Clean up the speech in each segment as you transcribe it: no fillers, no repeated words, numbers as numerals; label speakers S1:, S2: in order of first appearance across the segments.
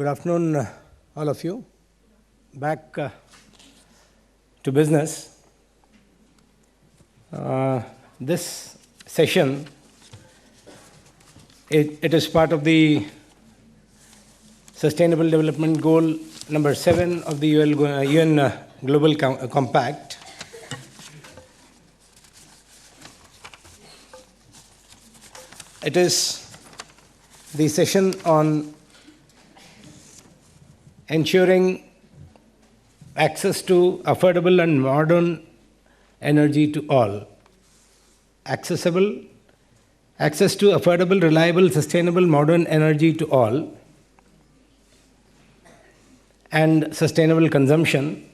S1: afternoon, all of you. Back to business. This session, it is part of the Sustainable Development Goal number 7 of the UN Global Compact. It is the session on ensuring access to affordable and modern energy to all. Access to affordable, reliable, sustainable, modern energy to all, and sustainable consumption.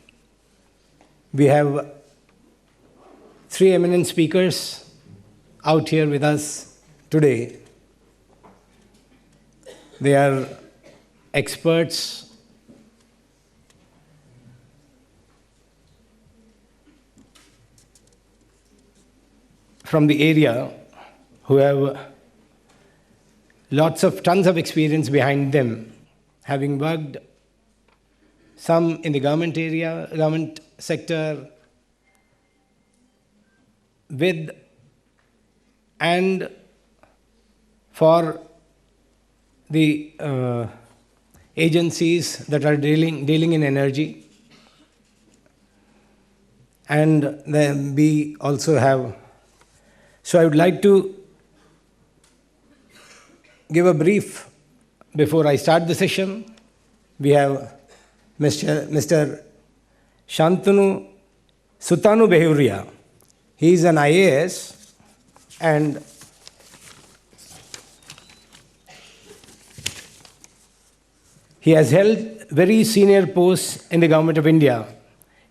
S1: We have 3 eminent speakers out here with us today. They are experts from the area who have tons of experience behind them, having worked some in the government sector, with and for the agencies that are dealing in energy. And then we also have, so I would like to give a brief before I start the session. We have Mr. Shantanu Sutanu Behuria. He is an IAS and he has held very senior posts in the Government of India.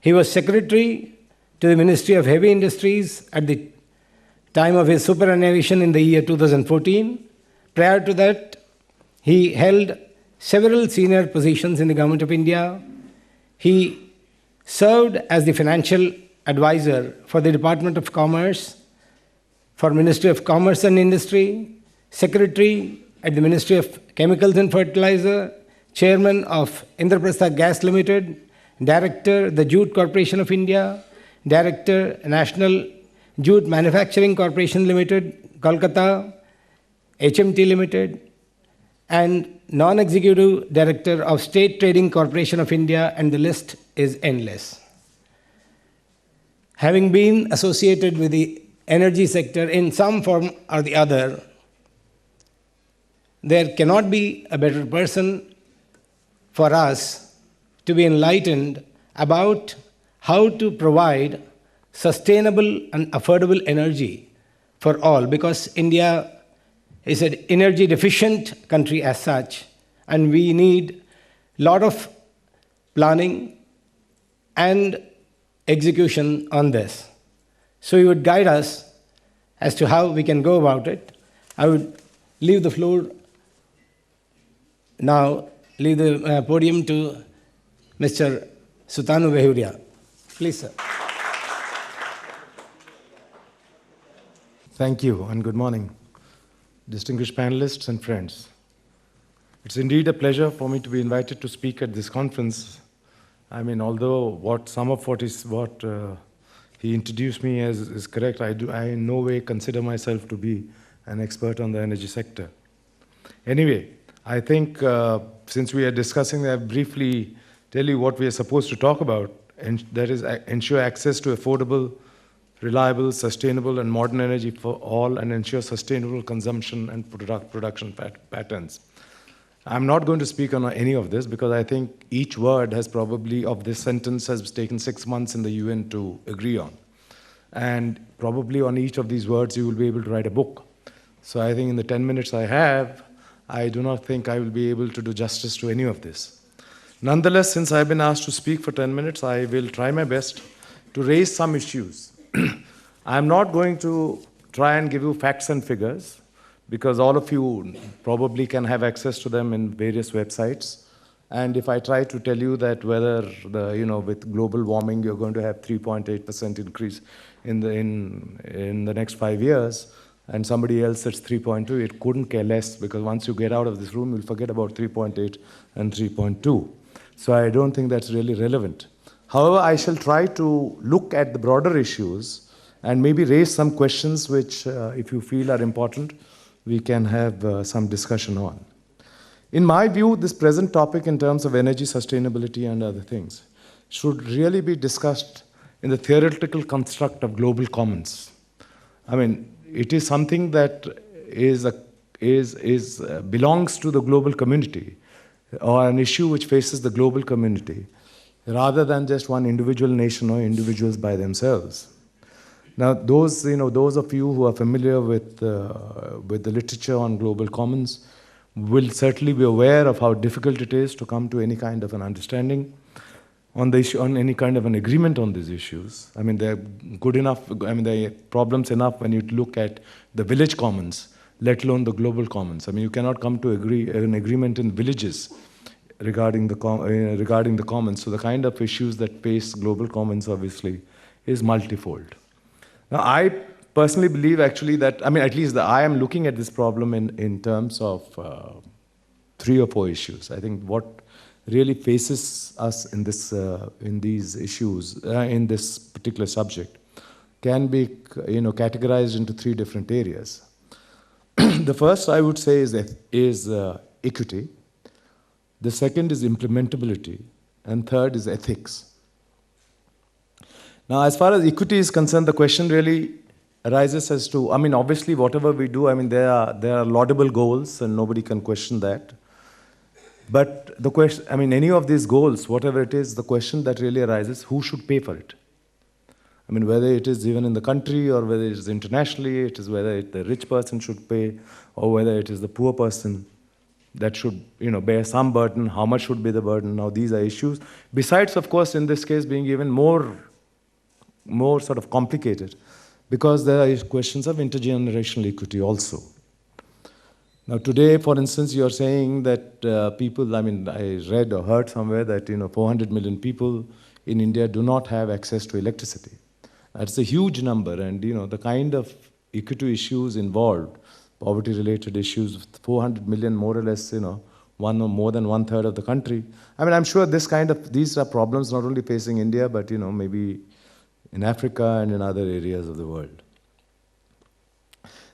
S1: He was Secretary to the Ministry of Heavy Industries at the time of his superannuation in the year 2014. Prior to that, he held several senior positions in the Government of India. He served as the financial advisor for the Department of Commerce, for Ministry of Commerce and Industry, Secretary at the Ministry of Chemicals and Fertilizer, Chairman of Indraprastha Gas Limited, Director, the Jute Corporation of India, Director, National Jute Manufacturing Corporation Limited, Kolkata, HMT Limited, and Non-Executive Director of State Trading Corporation of India, and the list is endless. Having been associated with the energy sector in some form or the other, there cannot be a better person for us to be enlightened about how to provide sustainable and affordable energy for all, because India is an energy deficient country as such, and we need a lot of planning and execution on this. So he would guide us as to how we can go about it. I would leave the floor now, leave the podium to Mr. Sutanu Behuria. Please, sir.
S2: Thank you and good morning, distinguished panelists and friends. It's indeed a pleasure for me to be invited to speak at this conference. I mean, although some of what he introduced me as is correct, I in no way consider myself to be an expert on the energy sector. Anyway, I think since we are discussing, I'll briefly tell you what we are supposed to talk about, and that is ensure access to affordable, reliable, sustainable, and modern energy for all, and ensure sustainable consumption and production patterns. I'm not going to speak on any of this because I think each word has probably, of this sentence, has taken 6 months in the UN to agree on. And probably on each of these words, you will be able to write a book. So I think in the 10 minutes I have, I do not think I will be able to do justice to any of this. Nonetheless, since I've been asked to speak for 10 minutes, I will try my best to raise some issues. I'm not going to try and give you facts and figures, because all of you probably can have access to them in various websites. And if I try to tell you that whether with global warming you're going to have 3.8% increase in the next 5 years, and somebody else says 3.2, it couldn't care less, because once you get out of this room, you'll forget about 3.8 and 3.2. So I don't think that's really relevant. However, I shall try to look at the broader issues and maybe raise some questions which, if you feel are important, we can have some discussion on. In my view, this present topic in terms of energy sustainability and other things should really be discussed in the theoretical construct of global commons. I mean, it is something that belongs to the global community, or an issue which faces the global community, rather than just one individual nation or individuals by themselves. Now, those of you who are familiar with the literature on global commons will certainly be aware of how difficult it is to come to any kind of an understanding on the issue, on any kind of an agreement on these issues. I mean, they're good enough, I mean, they're problems enough when you look at the village commons, let alone the global commons. I mean, you cannot come to an agreement in villages regarding the commons. So the kind of issues that face global commons, obviously, is multifold. Now, I personally believe, actually, that, I mean, at least I am looking at this problem in terms of 3 or 4 issues. I think what really faces us in these issues, in this particular subject, can be categorized into 3 different areas. The first, I would say, is equity. The second is implementability, and third is ethics. Now, as far as equity is concerned, the question really arises as to, I mean, obviously, whatever we do, I mean, there are laudable goals, and nobody can question that. But the question, I mean, any of these goals, whatever it is, the question that really arises, who should pay for it? I mean, whether it is even in the country or whether it is internationally, it is whether the rich person should pay or whether it is the poor person that should, bear some burden, how much should be the burden. Now, these are issues. Besides, of course, in this case, being even more sort of complicated, because there are questions of intergenerational equity also. Now, today, for instance, you're saying that people, I mean, I read or heard somewhere that, 400 million people in India do not have access to electricity. That's a huge number, and, the kind of equity issues involved, poverty-related issues, 400 million, more or less, one or more than 1/3 of the country. I mean, I'm sure these are problems not only facing India, but, maybe in Africa and in other areas of the world.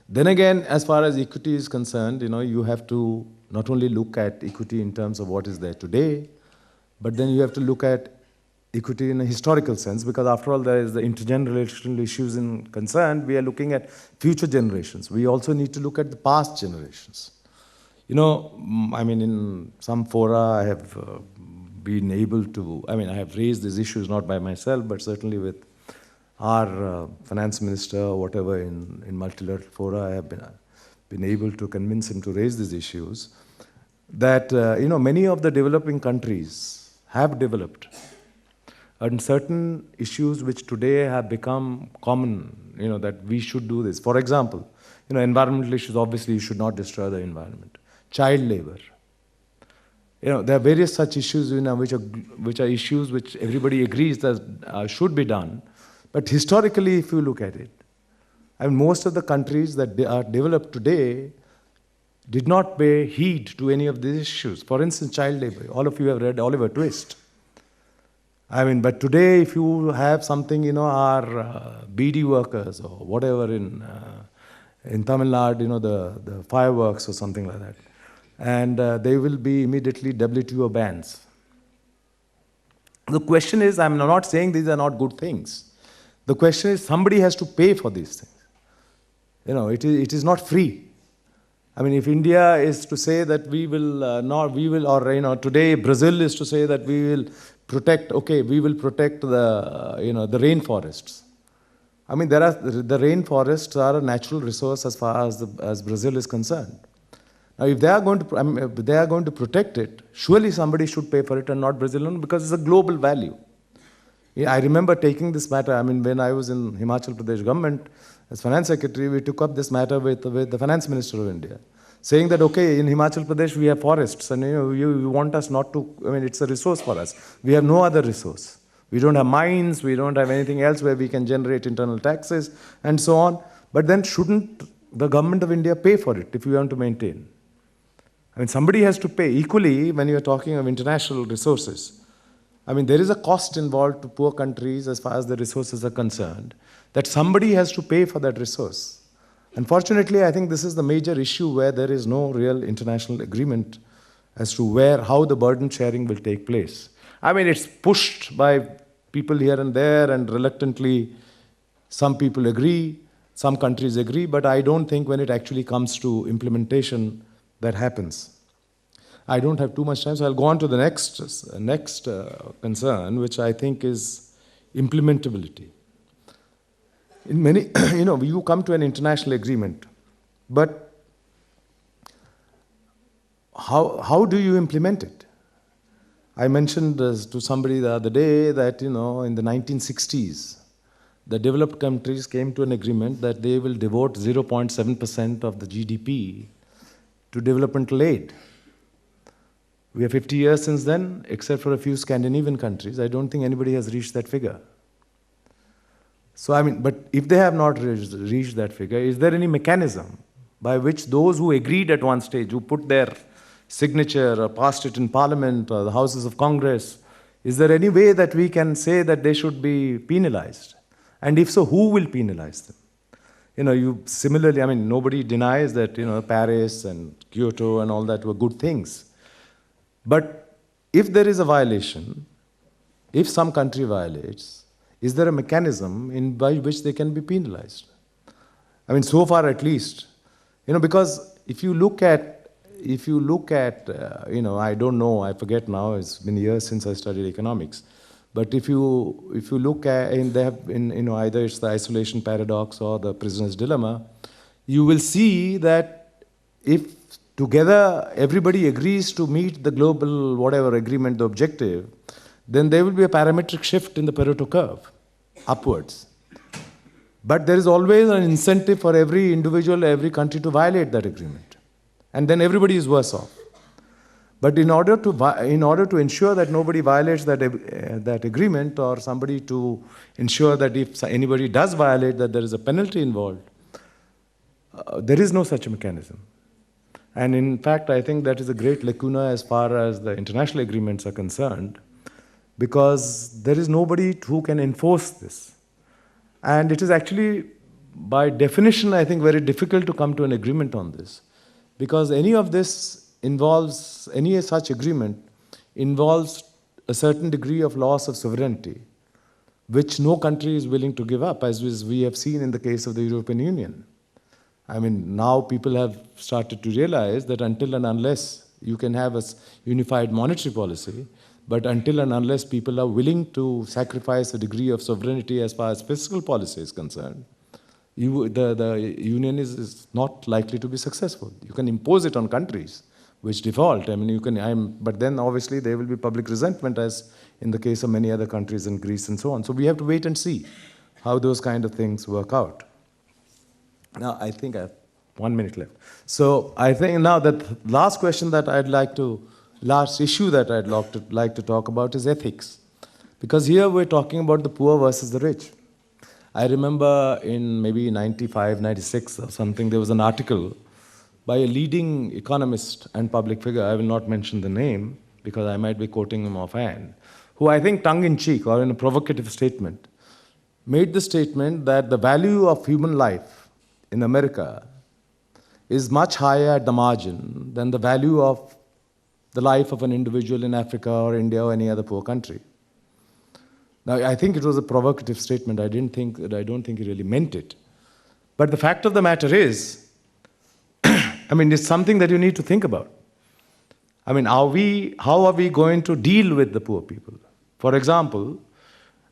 S2: Then again, as far as equity is concerned, you have to not only look at equity in terms of what is there today, but then you have to look at equity in a historical sense, because after all, there is the intergenerational issues concerned. We are looking at future generations. We also need to look at the past generations. I mean, in some fora, I have been able to, I have raised these issues not by myself, but certainly with our finance minister or whatever in multilateral fora. I have been able to convince him to raise these issues, that many of the developing countries have developed, and certain issues which today have become common, that we should do this. For example, environmental issues, obviously you should not destroy the environment. Child labor. There are various such issues which are issues which everybody agrees that should be done. But historically, if you look at it, most of the countries that are developed today did not pay heed to any of these issues. For instance, child labor. All of you have read Oliver Twist. But today, if you have something, our beady workers or whatever in Tamil Nadu, the fireworks or something like that, and they will be immediately WTO bans. The question is, I'm not saying these are not good things. The question is, somebody has to pay for these things. It is not free. If India is to say that today Brazil is to say that we will protect the rainforests. The rainforests are a natural resource as far as Brazil is concerned. Now, if they are going to protect it, surely somebody should pay for it and not Brazil alone, because it's a global value. I remember taking this matter, when I was in Himachal Pradesh government as finance secretary, we took up this matter with the finance minister of India, saying that, okay, in Himachal Pradesh we have forests, and you want us not to, it's a resource for us. We have no other resource. We don't have mines, we don't have anything else where we can generate internal taxes and so on. But then shouldn't the government of India pay for it if we want to maintain? I mean, somebody has to pay. Equally, when you are talking of international resources, I mean, there is a cost involved to poor countries as far as the resources are concerned, that somebody has to pay for that resource. Unfortunately, I think this is the major issue where there is no real international agreement as to how the burden sharing will take place. I mean, it's pushed by people here and there, and reluctantly, some people agree, some countries agree, but I don't think when it actually comes to implementation, that happens. I don't have too much time, so I'll go on to the next concern, which I think is implementability. In many, you come to an international agreement, but how do you implement it? I mentioned to somebody the other day that, in the 1960s, the developed countries came to an agreement that they will devote 0.7% of the GDP to developmental aid. We are 50 years since then, except for a few Scandinavian countries. I don't think anybody has reached that figure. So, I mean, but if they have not reached that figure, is there any mechanism by which those who agreed at one stage, who put their signature or passed it in Parliament or the Houses of Congress, is there any way that we can say that they should be penalized? And if so, who will penalize them? Similarly, I mean, nobody denies that, Paris and Kyoto and all that were good things. But if there is a violation, if some country violates, is there a mechanism by which they can be penalized? I mean, so far at least, because if you look at, I don't know, I forget now, it's been years since I studied economics, but if you look at, either it's the isolation paradox or the prisoner's dilemma, you will see that if together everybody agrees to meet the global whatever agreement, the objective, then there will be a parametric shift in the Pareto curve, upwards. But there is always an incentive for every individual, every country to violate that agreement. And then everybody is worse off. But in order to ensure that nobody violates that agreement, or somebody to ensure that if anybody does violate, that there is a penalty involved, there is no such a mechanism. And in fact, I think that is a great lacuna as far as the international agreements are concerned, because there is nobody who can enforce this. And it is actually, by definition, I think, very difficult to come to an agreement on this, because any such agreement involves a certain degree of loss of sovereignty, which no country is willing to give up, as we have seen in the case of the European Union. I mean, now people have started to realize that until and unless you can have a unified monetary policy, but until and unless people are willing to sacrifice a degree of sovereignty as far as fiscal policy is concerned, the union is not likely to be successful. You can impose it on countries which default. I mean, but then obviously there will be public resentment, as in the case of many other countries in Greece and so on. So we have to wait and see how those kind of things work out. Now, I think I have 1 minute left. So I think now that last issue that I'd like to talk about is ethics. Because here we're talking about the poor versus the rich. I remember in maybe 95, 96 or something, there was an article by a leading economist and public figure, I will not mention the name because I might be quoting him offhand, who I think tongue-in-cheek or in a provocative statement, made the statement that the value of human life in America is much higher at the margin than the value of the life of an individual in Africa or India or any other poor country. Now, I think it was a provocative statement. I don't think he really meant it. But the fact of the matter is, I mean, it's something that you need to think about. I mean, how are we going to deal with the poor people? For example,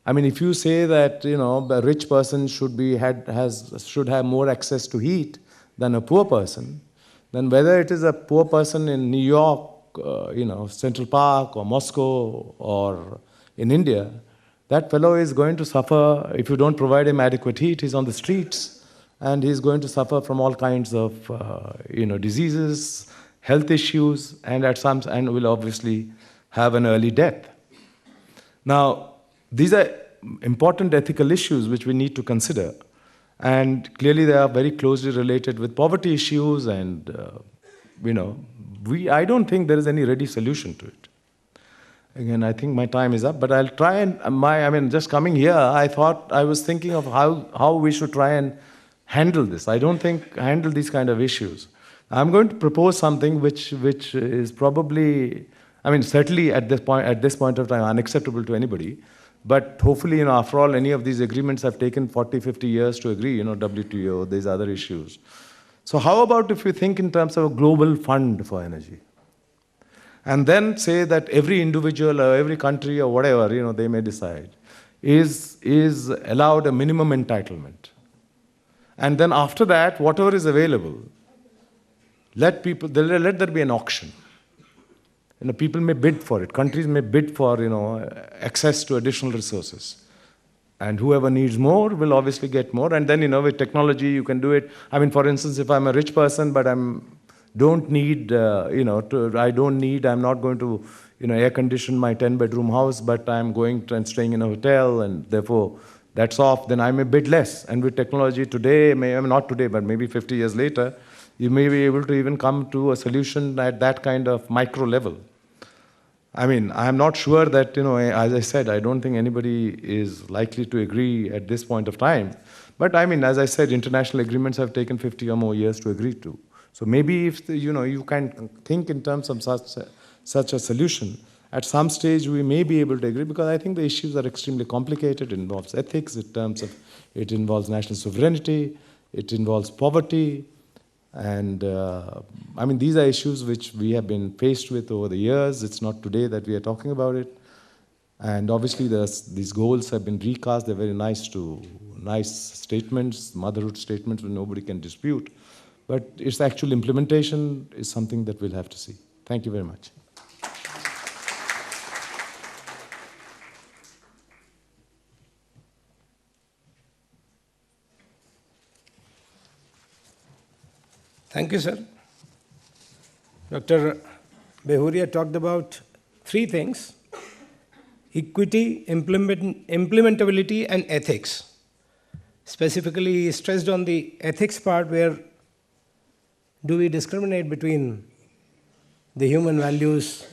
S2: I mean, if you say that, a rich person should have more access to heat than a poor person, then whether it is a poor person in New York, Central Park or Moscow or in India, that fellow is going to suffer. If you don't provide him adequate heat, he's on the streets, and he's going to suffer from all kinds of diseases, health issues, and will obviously have an early death. Now, these are important ethical issues which we need to consider. And clearly they are very closely related with poverty issues, and I don't think there is any ready solution to it. Again, I think my time is up, but I'll try and just coming here, I was thinking of how we should try and handle this. I don't think handle these kind of issues. I'm going to propose something which is probably, certainly at this point of time, unacceptable to anybody. But hopefully, after all, any of these agreements have taken 40, 50 years to agree, WTO, these other issues. So how about if we think in terms of a global fund for energy? And then say that every individual or every country or whatever, they may decide, is allowed a minimum entitlement. And then after that, whatever is available, let there be an auction. People may bid for it. Countries may bid for, access to additional resources. And whoever needs more will obviously get more. And then, with technology, you can do it. For instance, if I'm a rich person, but I'm not going to, air condition my 10-bedroom house, but I'm going and staying in a hotel, and therefore that's off, then I may bid less. And with technology today, not today, but maybe 50 years later, you may be able to even come to a solution at that kind of micro level. I'm not sure that, as I said, I don't think anybody is likely to agree at this point of time. But as I said, international agreements have taken 50 or more years to agree to. So maybe if, you can think in terms of such a solution, at some stage we may be able to agree, because I think the issues are extremely complicated. It involves ethics, it involves national sovereignty, it involves poverty. And these are issues which we have been faced with over the years. It's not today that we are talking about it. And obviously these goals have been recast. They're very nice statements, motherhood statements which nobody can dispute. But its actual implementation is something that we'll have to see. Thank you very much.
S1: Thank you, sir. Dr. Behuria talked about three things: equity, implementability, and ethics. Specifically, he stressed on the ethics part, where do we discriminate between the human values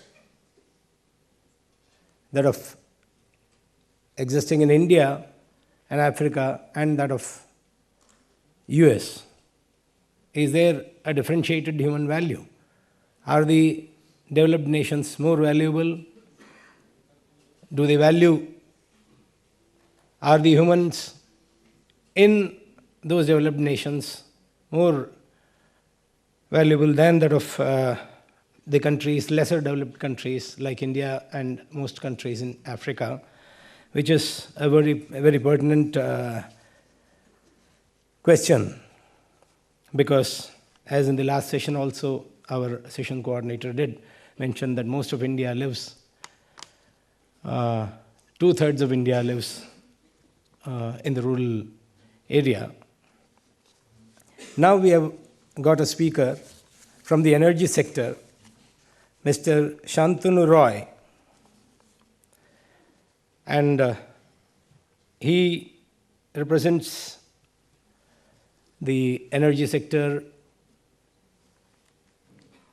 S1: that of existing in India and Africa and that of US? Is there a differentiated human value? Are the developed nations more valuable? Do they value? Are the humans in those developed nations more valuable than that of the countries, lesser developed countries like India and most countries in Africa, which is a very pertinent question. Because, as in the last session also, our session coordinator did mention that most of India lives, 2/3 of India lives in the rural area. Now we have got a speaker from the energy sector, Mr. Shantanu Roy. And he represents the energy sector.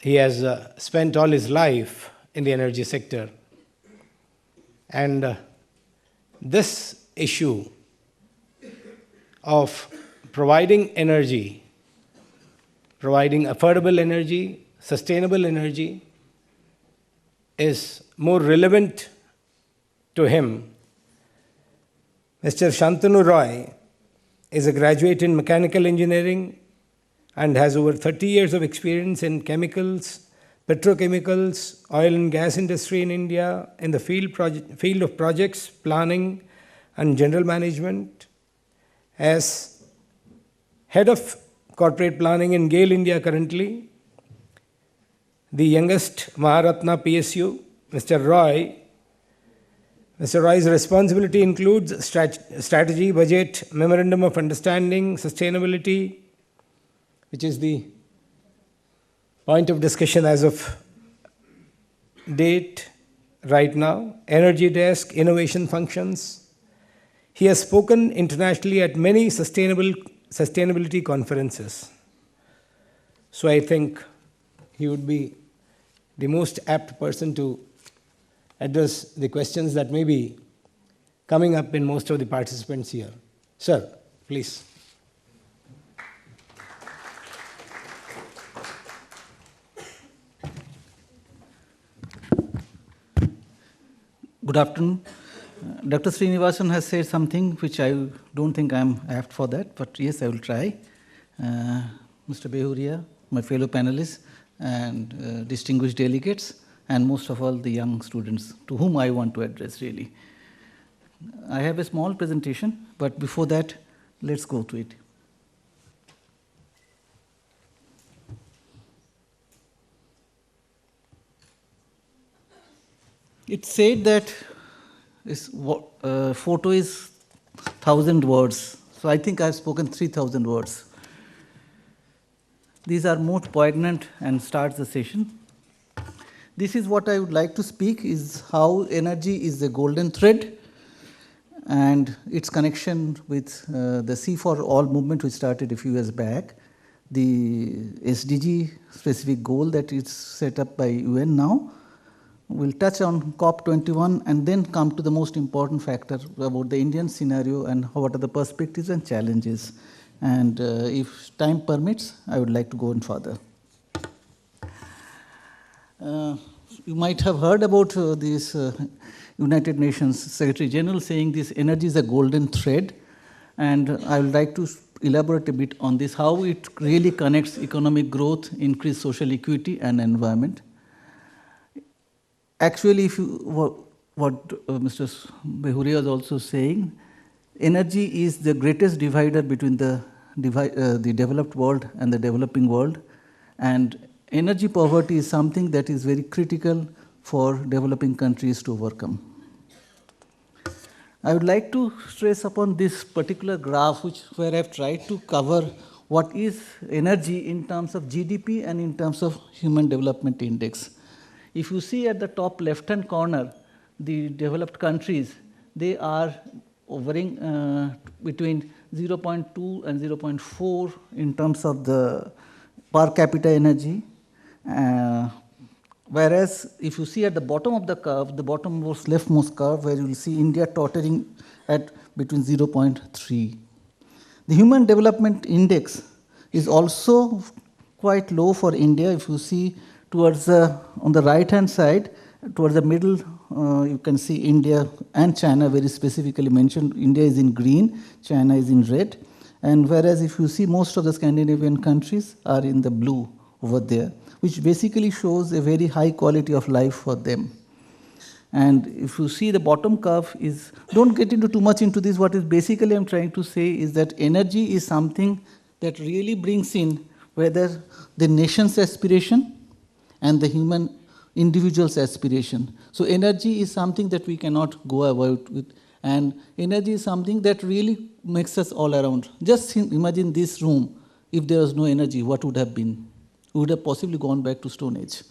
S1: He has spent all his life in the energy sector. And this issue of providing energy, providing affordable energy, sustainable energy, is more relevant to him. Mr. Shantanu Roy is a graduate in mechanical engineering and has over 30 years of experience in chemicals, petrochemicals, oil and gas industry in India, in the field of projects, planning and general management. As head of corporate planning in GAIL India currently, the youngest Maharatna PSU, Mr. Roy's responsibility includes strategy, budget, memorandum of understanding, sustainability, which is the point of discussion as of date right now, energy desk, innovation functions. He has spoken internationally at many sustainability conferences. So I think he would be the most apt person to address the questions that may be coming up in most of the participants here. Sir, please.
S3: Good afternoon. Dr. Srinivasan has said something which I don't think I'm apt for that, but yes, I will try. Mr. Behuria, my fellow panelists, and distinguished delegates, and most of all the young students to whom I want to address really. I have a small presentation, but before that, let's go to it. It said that this photo is 1,000 words. So I think I've spoken 3,000 words. These are most poignant and starts the session. This is what I would like to speak is how energy is the golden thread and its connection with the C for All movement which started a few years back, the SDG specific goal that is set up by UN now. We'll touch on COP21 and then come to the most important factor about the Indian scenario and what are the perspectives and challenges. And if time permits, I would like to go on further. You might have heard about this United Nations Secretary General saying this energy is a golden thread. And I would like to elaborate a bit on this, how it really connects economic growth, increased social equity and environment. Actually, if you, what Mr. Behuria is also saying, energy is the greatest divider between the developed world and the developing world. And energy poverty is something that is very critical for developing countries to overcome. I would like to stress upon this particular graph where I have tried to cover what is energy in terms of GDP and in terms of Human Development Index. If you see at the top left-hand corner, the developed countries, they are hovering between 0.2 and 0.4 in terms of the per capita energy. Whereas if you see at the bottom of the curve, the bottommost leftmost curve, where you will see India tottering at between 0.3. The Human Development Index is also quite low for India. If you see towards on the right-hand side, towards the middle, you can see India and China very specifically mentioned. India is in green, China is in red. And whereas if you see most of the Scandinavian countries are in the blue over there, which basically shows a very high quality of life for them. And if you see the bottom curve is, don't get into too much into this, what is basically I'm trying to say is that energy is something that really brings in whether the nation's aspiration and the human individual's aspiration. So energy is something that we cannot go about with, and energy is something that really makes us all around. Just imagine this room, if there was no energy, what would have been? We would have possibly gone back to Stone Age.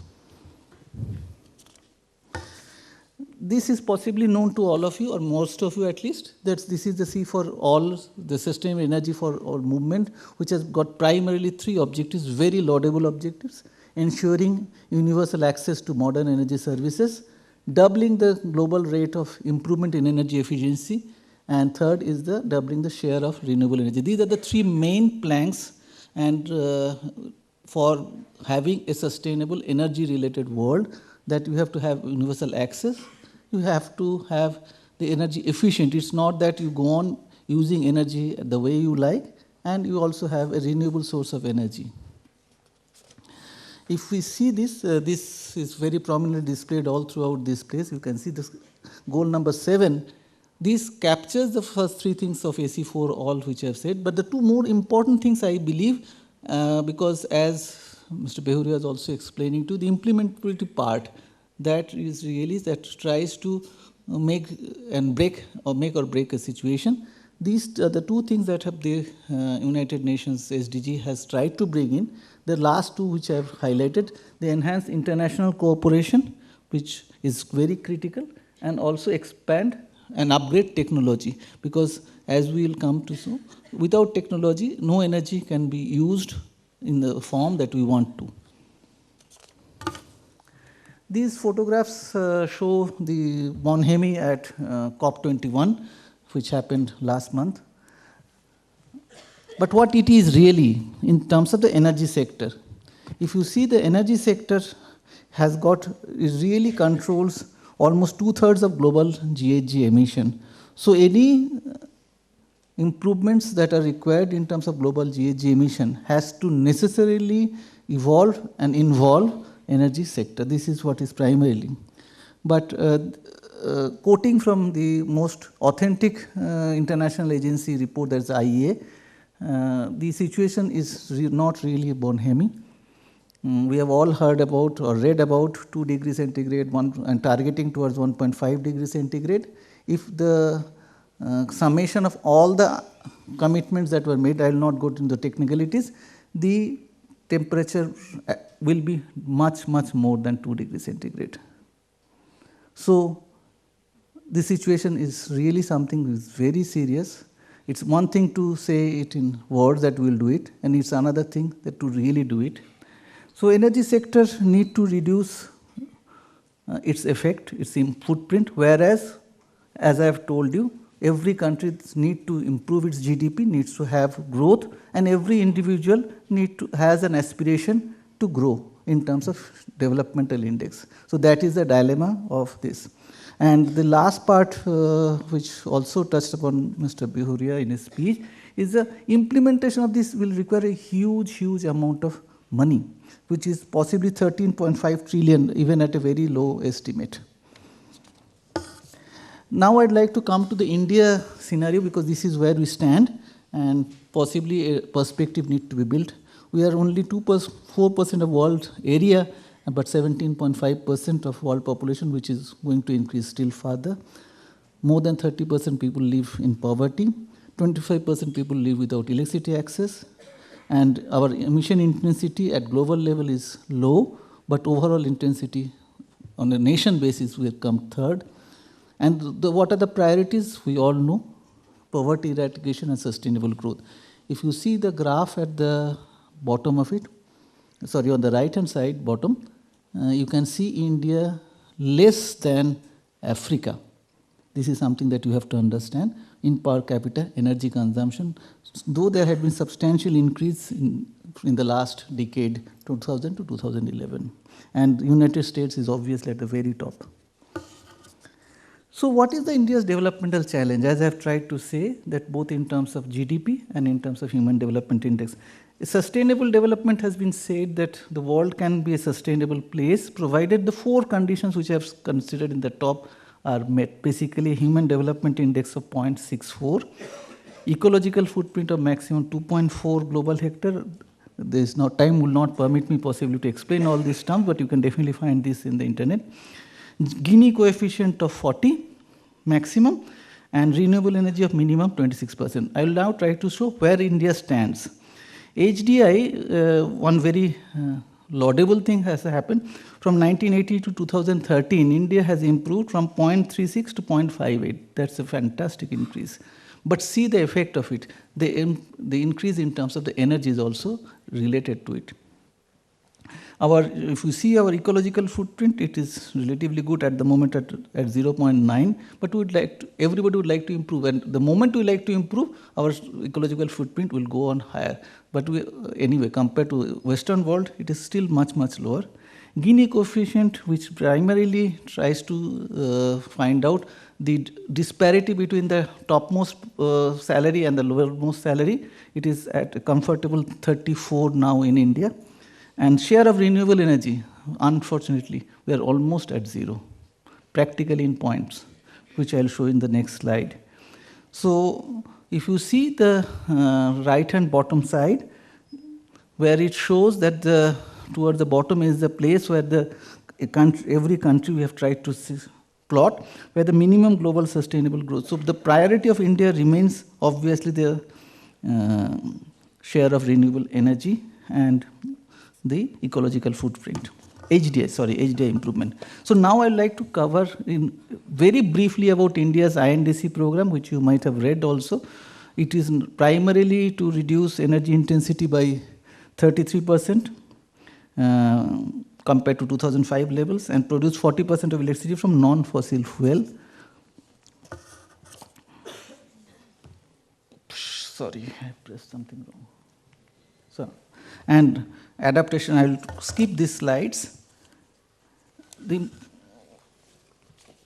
S3: This is possibly known to all of you, or most of you at least, that this is the C for All, the Sustainable Energy for All movement, which has got primarily 3 objectives, very laudable objectives: ensuring universal access to modern energy services, doubling the global rate of improvement in energy efficiency, and third is the doubling the share of renewable energy. These are the 3 main planks and for having a sustainable energy-related world, that you have to have universal access, you have to have the energy efficient. It's not that you go on using energy the way you like, and you also have a renewable source of energy. If we see this, this is very prominently displayed all throughout this place. You can see this goal number 7. This captures the first 3 things of AC4 all which I have said, but the 2 more important things I believe, because as Mr. Behuria is also explaining to the implementability part, that is really that tries to make and break or make or break a situation. These are the 2 things that have the United Nations SDG has tried to bring in. The last 2 which I have highlighted, the enhanced international cooperation, which is very critical, and also expand and upgrade technology, because as we will come to without technology, no energy can be used in the form that we want to. These photographs show the Bonhemi at COP21, which happened last month. But what it is really in terms of the energy sector. If you see, the energy sector it really controls almost 2/3 of global GHG emission. So any improvements that are required in terms of global GHG emission has to necessarily evolve and involve energy sector. This is what is primarily. But quoting from the most authentic international agency report, that's IEA, the situation is not really Bonhemi. We have all heard about or read about 2 degrees centigrade and targeting towards 1.5 degrees centigrade. If the summation of all the commitments that were made, I will not go into the technicalities, the temperature will be much, much more than 2 degrees centigrade. So the situation is really something that is very serious. It's one thing to say it in words that we will do it, and it's another thing that to really do it. So energy sector need to reduce its effect, its footprint, whereas, as I have told you, every country needs to improve its GDP, needs to have growth, and every individual has an aspiration to grow in terms of developmental index. So that is the dilemma of this. And the last part, which also touched upon Mr. Bihuria in his speech, is the implementation of this will require a huge, huge amount of money, which is possibly 13.5 trillion, even at a very low estimate. Now I'd like to come to the India scenario, because this is where we stand, and possibly a perspective needs to be built. We are only 4% of world area, but 17.5% of world population, which is going to increase still further. More than 30% people live in poverty, 25% people live without electricity access, and our emission intensity at global level is low, but overall intensity on a nation basis we have come third. And what are the priorities? We all know: poverty eradication and sustainable growth. If you see the graph at the bottom of it, on the right hand side bottom, you can see India less than Africa. This is something that you have to understand in per capita energy consumption, though there had been substantial increase in the last decade, 2000 to 2011. And United States is obviously at the very top. So what is the India's developmental challenge? As I have tried to say, that both in terms of GDP and in terms of Human Development Index. Sustainable development has been said that the world can be a sustainable place provided the 4 conditions which I have considered in the top are met. Basically, Human Development Index of 0.64, ecological footprint of maximum 2.4 global hectare. There is no time, will not permit me possibly to explain all these terms, but you can definitely find this in the internet. Gini coefficient of 40 maximum, and renewable energy of minimum 26%. I will now try to show where India stands. HDI, one very laudable thing has happened. From 1980 to 2013, India has improved from 0.36 to 0.58. That's a fantastic increase. But see the effect of it. The increase in terms of the energy is also related to it. If you see our ecological footprint, it is relatively good at the moment at 0.9, but everybody would like to improve. And the moment we like to improve, our ecological footprint will go on higher. But anyway, compared to Western world, it is still much, much lower. Gini coefficient, which primarily tries to find out the disparity between the topmost salary and the lowermost salary, it is at a comfortable 34 now in India. And share of renewable energy, unfortunately, we are almost at 0, practically in points, which I will show in the next slide. So if you see the right-hand bottom side, where it shows that towards the bottom is the place where every country we have tried to plot, where the minimum global sustainable growth. So the priority of India remains obviously the share of renewable energy and the ecological footprint. HDI improvement. So now I'd like to cover very briefly about India's INDC program, which you might have read also. It is primarily to reduce energy intensity by 33% compared to 2005 levels and produce 40% of electricity from non-fossil fuel. Sorry, I pressed something wrong. So, and adaptation, I will skip these slides. The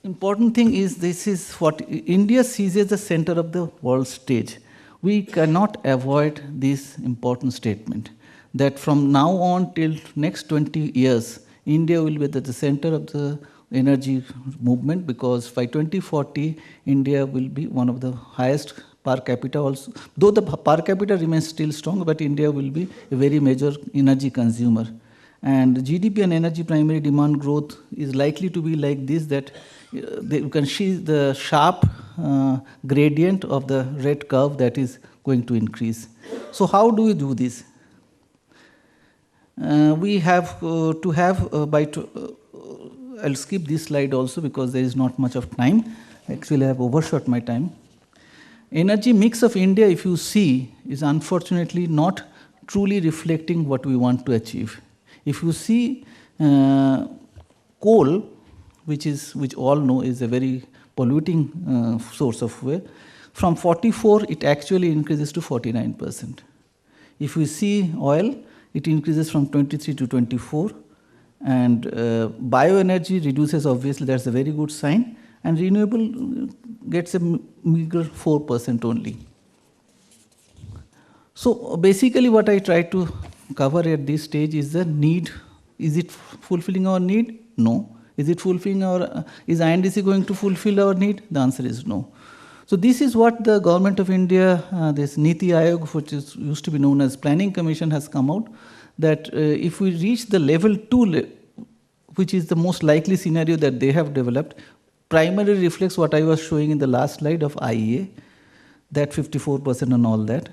S3: important thing is this is what India sees as the center of the world stage. We cannot avoid this important statement that from now on till next 20 years, India will be at the center of the energy movement, because by 2040, India will be one of the highest per capita also. Though the per capita remains still strong, but India will be a very major energy consumer. And GDP and energy primary demand growth is likely to be like this, that you can see the sharp gradient of the red curve that is going to increase. So how do we do this? We have to have I'll skip this slide also because there is not much of time. Actually, I have overshot my time. Energy mix of India, if you see, is unfortunately not truly reflecting what we want to achieve. If you see coal, which all know is a very polluting source of fuel, from 44 it actually increases to 49%. If we see oil, it increases from 23 to 24, and bioenergy reduces, obviously that's a very good sign, and renewable gets a meager 4% only. So basically what I try to cover at this stage is the need. Is it fulfilling our need? No. Is it fulfilling is INDC going to fulfill our need? The answer is no. So this is what the government of India, this Niti Aayog, which used to be known as Planning Commission, has come out, that if we reach the level 2, which is the most likely scenario that they have developed, primarily reflects what I was showing in the last slide of IEA, that 54% and all that.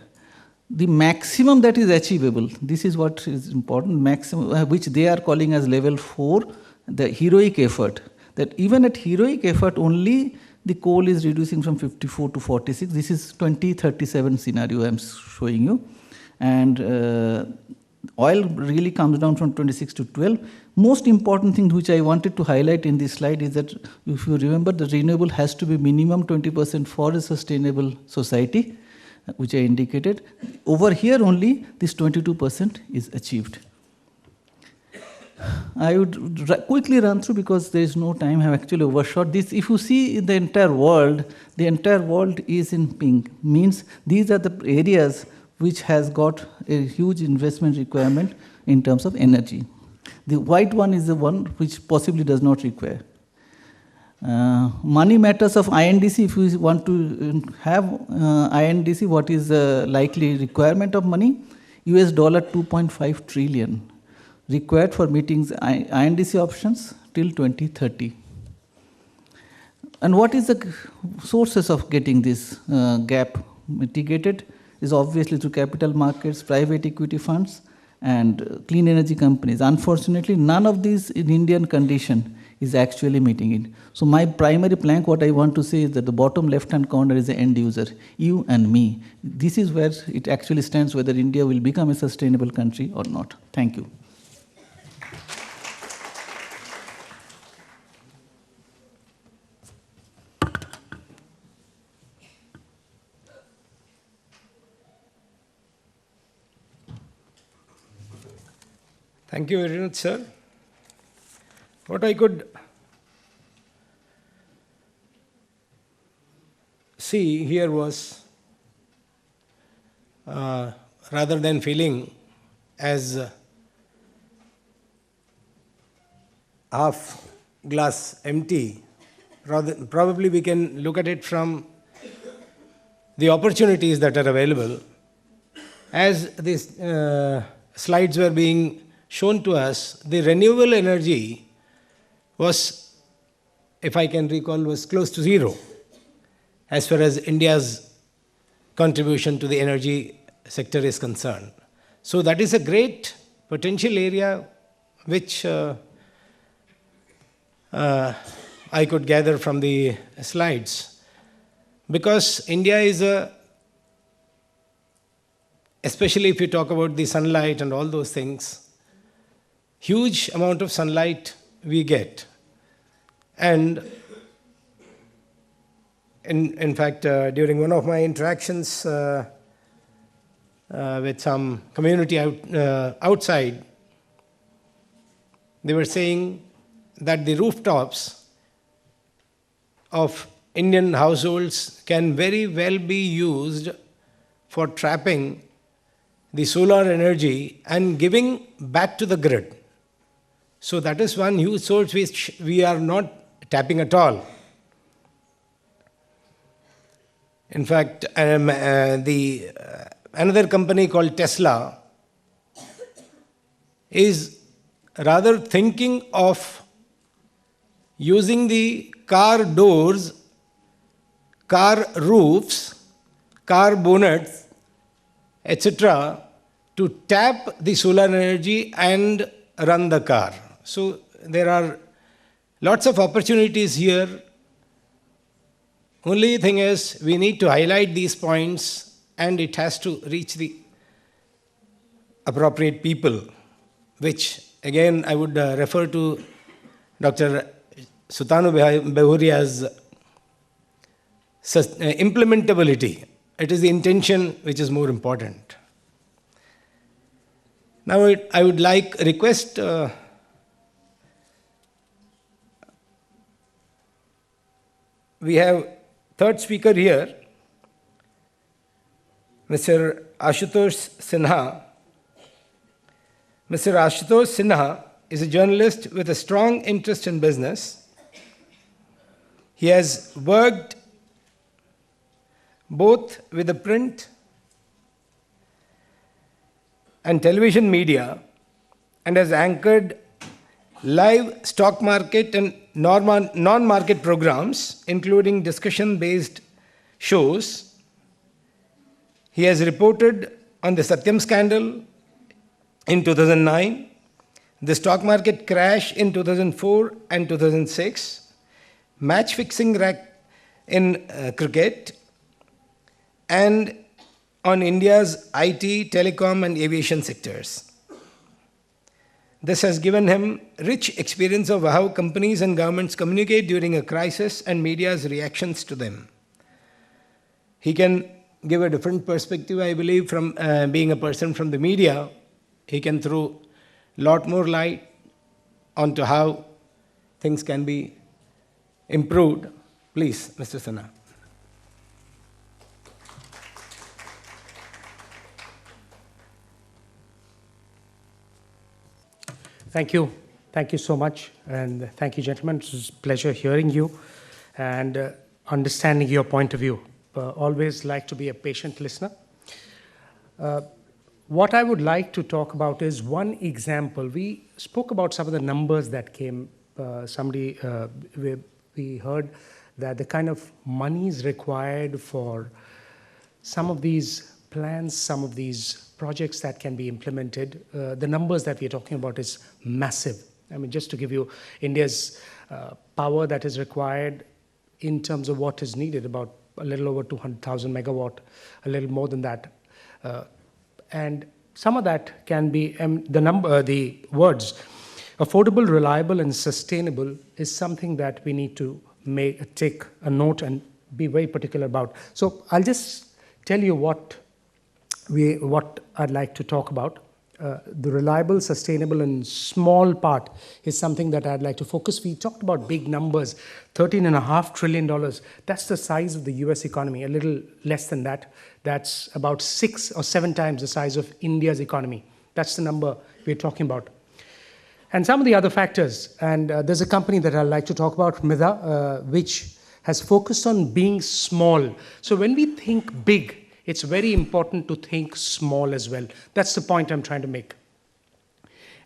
S3: The maximum that is achievable, this is what is important, maximum, which they are calling as level 4, the heroic effort. That even at heroic effort, only the coal is reducing from 54 to 46. This is 2037 scenario I am showing you. And oil really comes down from 26 to 12. Most important thing which I wanted to highlight in this slide is that if you remember, the renewable has to be minimum 20% for a sustainable society, which I indicated. Over here only, this 22% is achieved. I would quickly run through because there is no time. I have actually overshot this. If you see in the entire world is in pink. Means these are the areas which has got a huge investment requirement in terms of energy. The white one is the one which possibly does not require. Money matters of INDC. If you want to have INDC, what is the likely requirement of money? US dollar 2.5 trillion required for meeting INDC options till 2030. And what is the sources of getting this gap mitigated? Is obviously through capital markets, private equity funds, and clean energy companies. Unfortunately, none of these in Indian condition is actually meeting it. So my primary plank, what I want to say is that the bottom left-hand corner is the end user, you and me. This is where it actually stands whether India will become a sustainable country or not. Thank you.
S1: Thank you very much, sir. What I could see here was, rather than feeling as half glass empty, probably we can look at it from the opportunities that are available. As these slides were being shown to us, the renewable energy was, if I can recall, was close to zero as far as India's contribution to the energy sector is concerned. So that is a great potential area which I could gather from the slides. Because India is a especially if you talk about the sunlight and all those things, huge amount of sunlight we get. And in fact, during one of my interactions with some community outside, they were saying that the rooftops of Indian households can very well be used for trapping the solar energy and giving back to the grid. So that is one huge source which we are not tapping at all. In fact, another company called Tesla is rather thinking of using the car doors, car roofs, car bonnets, etc., to tap the solar energy and run the car. So there are lots of opportunities here. Only thing is, we need to highlight these points and it has to reach the appropriate people, which again I would refer to Dr. Sutanu Behuria's implementability. It is the intention which is more important. Now I would request we have third speaker here, Mr. Ashutosh Sinha. Mr. Ashutosh Sinha is a journalist with a strong interest in business. He has worked both with the print and television media and has anchored live stock market and non-market programs, including discussion-based shows. He has reported on the Satyam scandal in 2009, the stock market crash in 2004 and 2006, match fixing in cricket, and on India's IT, telecom, and aviation sectors. This has given him rich experience of how companies and governments communicate during a crisis and media's reactions to them. He can give a different perspective, I believe, from being a person from the media. He can throw a lot more light onto how things can be improved. Please, Mr. Sinha.
S4: Thank you. Thank you so much. And thank you, gentlemen. It was a pleasure hearing you and understanding your point of view. Always like to be a patient listener. What I would like to talk about is one example. We spoke about some of the numbers that came. We heard that the kind of monies required for some of these plans, some of these projects that can be implemented, the numbers that we're talking about is massive. I mean, just to give you India's power that is required in terms of what is needed, about a little over 200,000 megawatt, a little more than that. And some of that can be, the words, affordable, reliable, and sustainable is something that we need to take a note and be very particular about. So I'll just tell you what I'd like to talk about. The reliable, sustainable, and small part is something that I'd like to focus. We talked about big numbers, $13.5 trillion. That's the size of the US economy, a little less than that. That's about 6 or 7 times the size of India's economy. That's the number we're talking about. And some of the other factors, and there's a company that I'd like to talk about, Mida, which has focused on being small. So when we think big, it's very important to think small as well. That's the point I'm trying to make.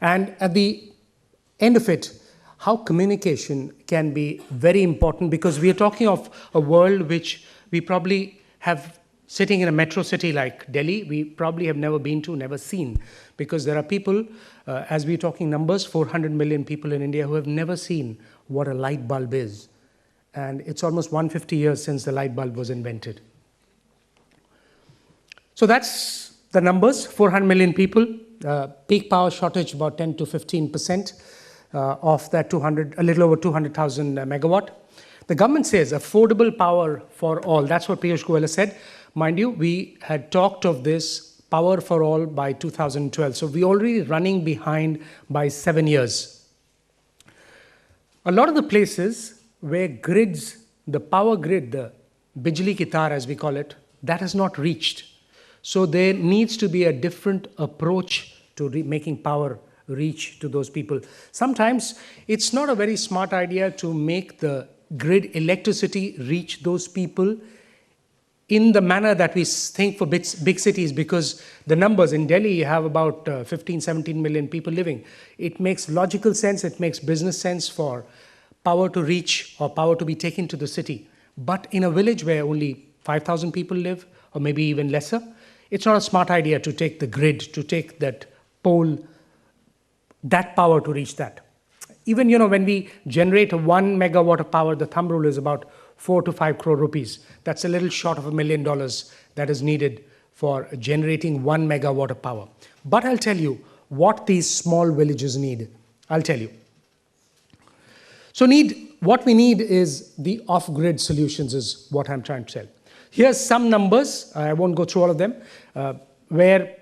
S4: And at the end of it, how communication can be very important, because we are talking of a world which we probably have sitting in a metro city like Delhi, we probably have never been to, never seen, because there are people, as we're talking numbers, 400 million people in India who have never seen what a light bulb is. And it's almost 150 years since the light bulb was invented. So that's the numbers: 400 million people, peak power shortage about 10 to 15% of that 200, a little over 200,000 megawatt. The government says affordable power for all. That's what Piyush Goyal has said. Mind you, we had talked of this power for all by 2012. So we're already running behind by 7 years. A lot of the places where grids, the power grid, the Bijli ki taar as we call it, that has not reached. So there needs to be a different approach to making power reach to those people. Sometimes it's not a very smart idea to make the grid electricity reach those people in the manner that we think for big cities, because the numbers in Delhi, you have about 15, 17 million people living. It makes logical sense, it makes business sense for power to reach or power to be taken to the city. But in a village where only 5,000 people live, or maybe even lesser, it's not a smart idea to take the grid, to take that pole, that power to reach that. Even, when we generate 1 megawatt of power, the thumb rule is about 4 to 5 crore rupees. That's a little short of $1 million that is needed for generating 1 megawatt of power. But I'll tell you what these small villages need. I'll tell you. So what we need is the off-grid solutions is what I'm trying to tell. Here's some numbers. I won't go through all of them. Where,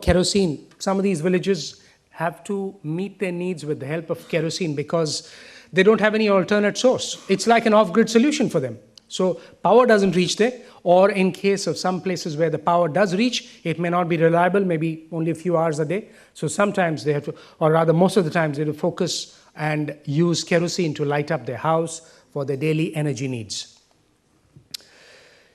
S4: kerosene, some of these villages have to meet their needs with the help of kerosene because they don't have any alternate source. It's like an off-grid solution for them. So power doesn't reach there, or in case of some places where the power does reach, it may not be reliable, maybe only a few hours a day. So sometimes they have to, or rather most of the times they have to focus and use kerosene to light up their house for their daily energy needs.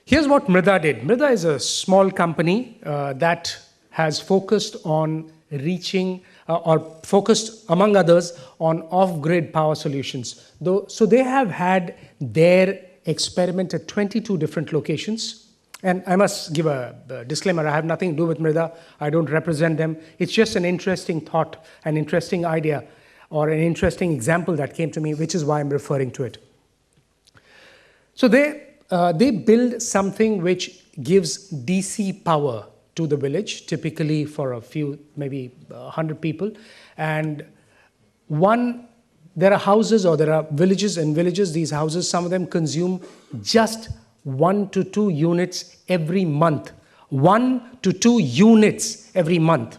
S4: Here's what Mrida did. Mrida is a small company that has focused on reaching or focused, among others, on off-grid power solutions. So they have had their experiment at 22 different locations. And I must give a disclaimer, I have nothing to do with Mrida. I don't represent them. It's just an interesting thought, an interesting idea, or an interesting example that came to me, which is why I'm referring to it. So they build something which gives DC power to the village, typically for a few, maybe 100 people. And there are houses or there are villages and villages, these houses, some of them consume just 1 to 2 units every month. 1 to 2 units every month.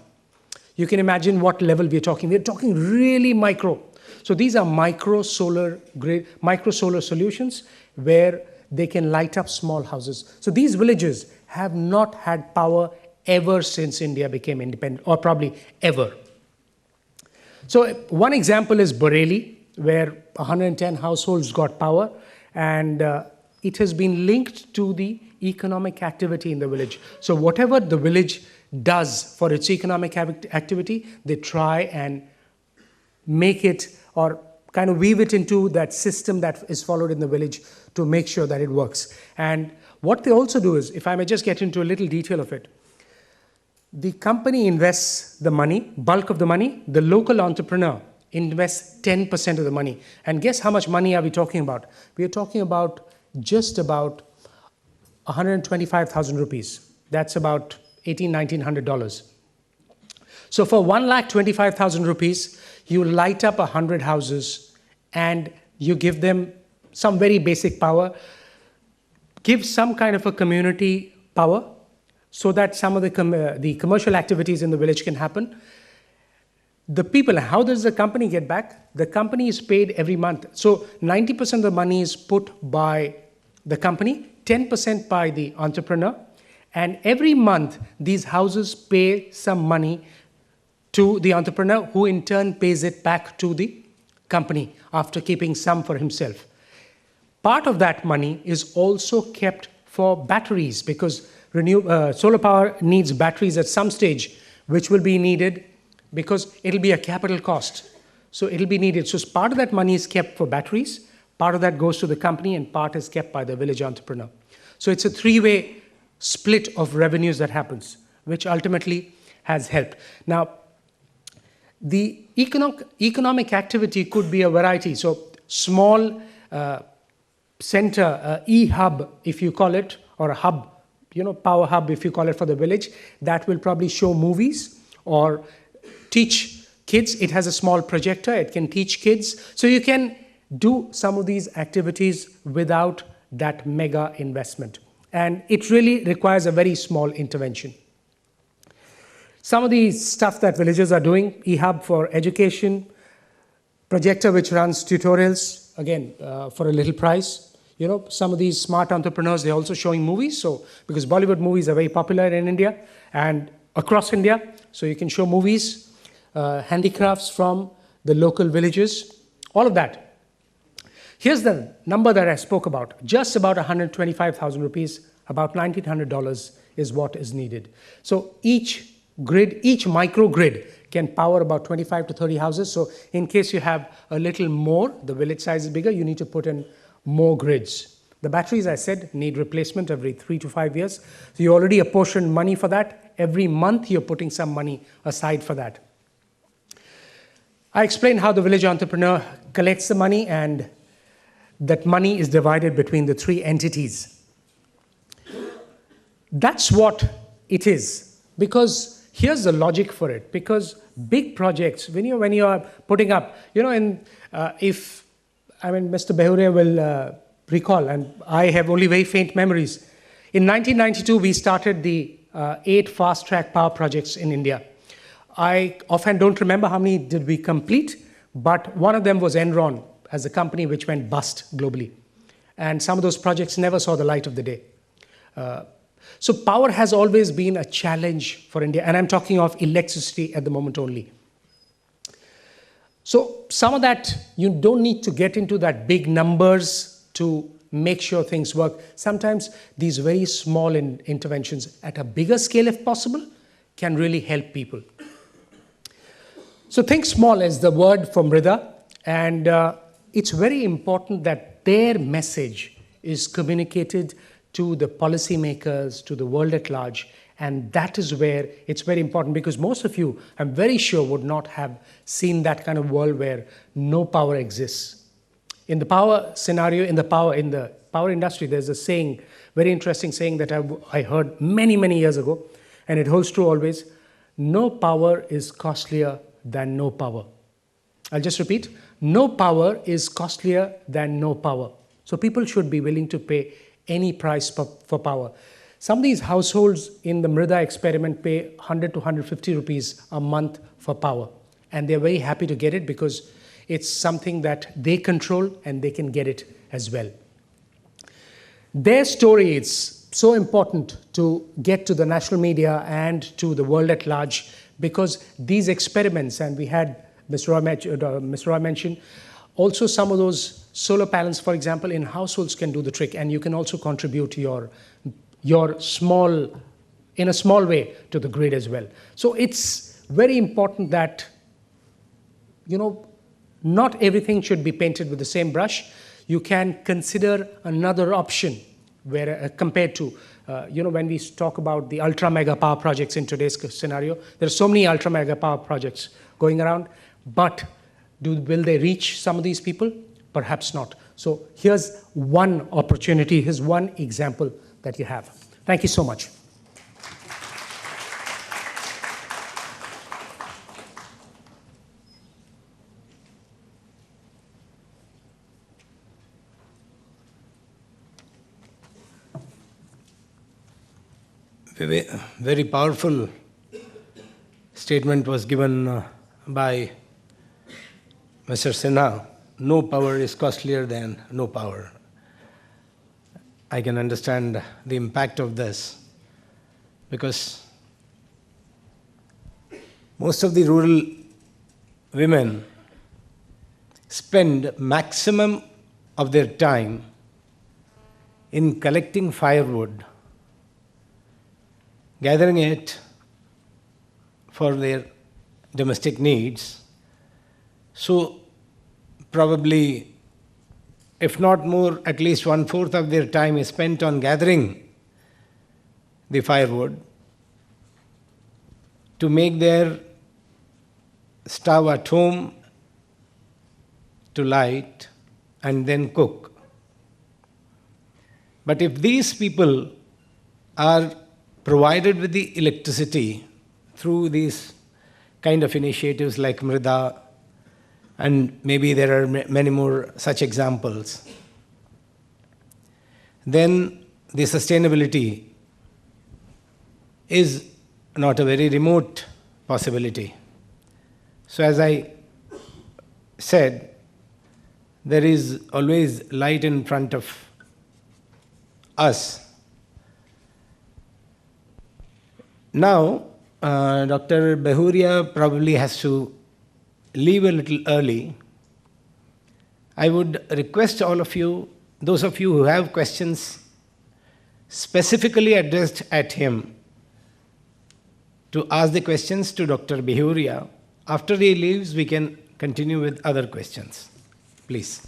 S4: You can imagine what level we're talking. We're talking really micro. So these are micro solar solutions where they can light up small houses. So these villages have not had power ever since India became independent, or probably ever. So one example is Bareilly, where 110 households got power, and it has been linked to the economic activity in the village. So whatever the village does for its economic activity, they try and make it or kind of weave it into that system that is followed in the village to make sure that it works. And what they also do is, if I may just get into a little detail of it, the company invests the money, bulk of the money, the local entrepreneur invests 10% of the money. And guess how much money are we talking about? We are talking about just about 125,000 rupees. That's about $1,900. So for 1,25,000 rupees, you light up 100 houses and you give them some very basic power, give some kind of a community power so that some of the commercial activities in the village can happen. The people, how does the company get back? The company is paid every month. So 90% of the money is put by the company, 10% by the entrepreneur, and every month these houses pay some money to the entrepreneur, who in turn pays it back to the company after keeping some for himself. Part of that money is also kept for batteries, because solar power needs batteries at some stage, which will be needed because it'll be a capital cost. So it'll be needed. So part of that money is kept for batteries, part of that goes to the company, and part is kept by the village entrepreneur. So it's a three-way split of revenues that happens, which ultimately has helped. Now, the economic activity could be a variety. So small center, e-hub, if you call it, or a hub, power hub, if you call it, for the village, that will probably show movies or teach kids. It has a small projector, it can teach kids. So you can do some of these activities without that mega investment. And it really requires a very small intervention. Some of the stuff that villages are doing, e-hub for education, projector which runs tutorials, again, for a little price. Some of these smart entrepreneurs, they're also showing movies. So, because Bollywood movies are very popular in India and across India. So you can show movies, handicrafts from the local villages, all of that. Here's the number that I spoke about. Just about 125,000 rupees, about $1,900 is what is needed. So each microgrid can power about 25 to 30 houses. So in case you have a little more, the village size is bigger, you need to put in more grids. The batteries, I said, need replacement every 3 to 5 years. So you already apportioned money for that. Every month you're putting some money aside for that. I explained how the village entrepreneur collects the money, and that money is divided between the 3 entities. That's what it is. Because here's the logic for it. Because big projects, when you are putting up, if Mr. Behuria will recall, and I have only very faint memories. In 1992, we started the 8 fast-track power projects in India. I offhand don't remember how many did we complete, but one of them was Enron as a company which went bust globally. And some of those projects never saw the light of the day. So power has always been a challenge for India, and I'm talking of electricity at the moment only. So some of that, you don't need to get into that big numbers to make sure things work. Sometimes these very small interventions at a bigger scale, if possible, can really help people. So think small is the word from Mrida, and it's very important that their message is communicated to the policymakers, to the world at large. And that is where it's very important, because most of you, I'm very sure, would not have seen that kind of world where no power exists. In the power scenario, in the power industry, there's a saying, very interesting saying that I heard many, many years ago, and it holds true always: no power is costlier than no power. I'll just repeat: no power is costlier than no power. So people should be willing to pay any price for power. Some of these households in the Mrida experiment pay 100 to 150 rupees a month for power. And they're very happy to get it because it's something that they control and they can get it as well. Their story is so important to get to the national media and to the world at large, because these experiments, and we had Mr. Roy mentioned, also some of those solar panels, for example, in households can do the trick, and you can also contribute your small, in a small way, to the grid as well. So it's very important that, not everything should be painted with the same brush. You can consider another option where, compared to, when we talk about the ultra mega power projects in today's scenario, there are so many ultra mega power projects going around, but will they reach some of these people? Perhaps not. So here's one opportunity, here's one example that you have. Thank you so much.
S1: Very powerful statement was given by Mr. Sinha. No power is costlier than no power. I can understand the impact of this, because most of the rural women spend maximum of their time in collecting firewood, gathering it for their domestic needs. So probably, if not more, at least 1/4 of their time is spent on gathering the firewood to make their stove at home, to light, and then cook. But if these people are provided with the electricity through these kind of initiatives like Mrida, and maybe there are many more such examples, then the sustainability is not a very remote possibility. So, as I said, there is always light in front of us. Now, Dr. Behuria probably has to leave a little early. I would request all of you, those of you who have questions specifically addressed at him, to ask the questions to Dr. Behuria. After he leaves, we can continue with other questions. Please.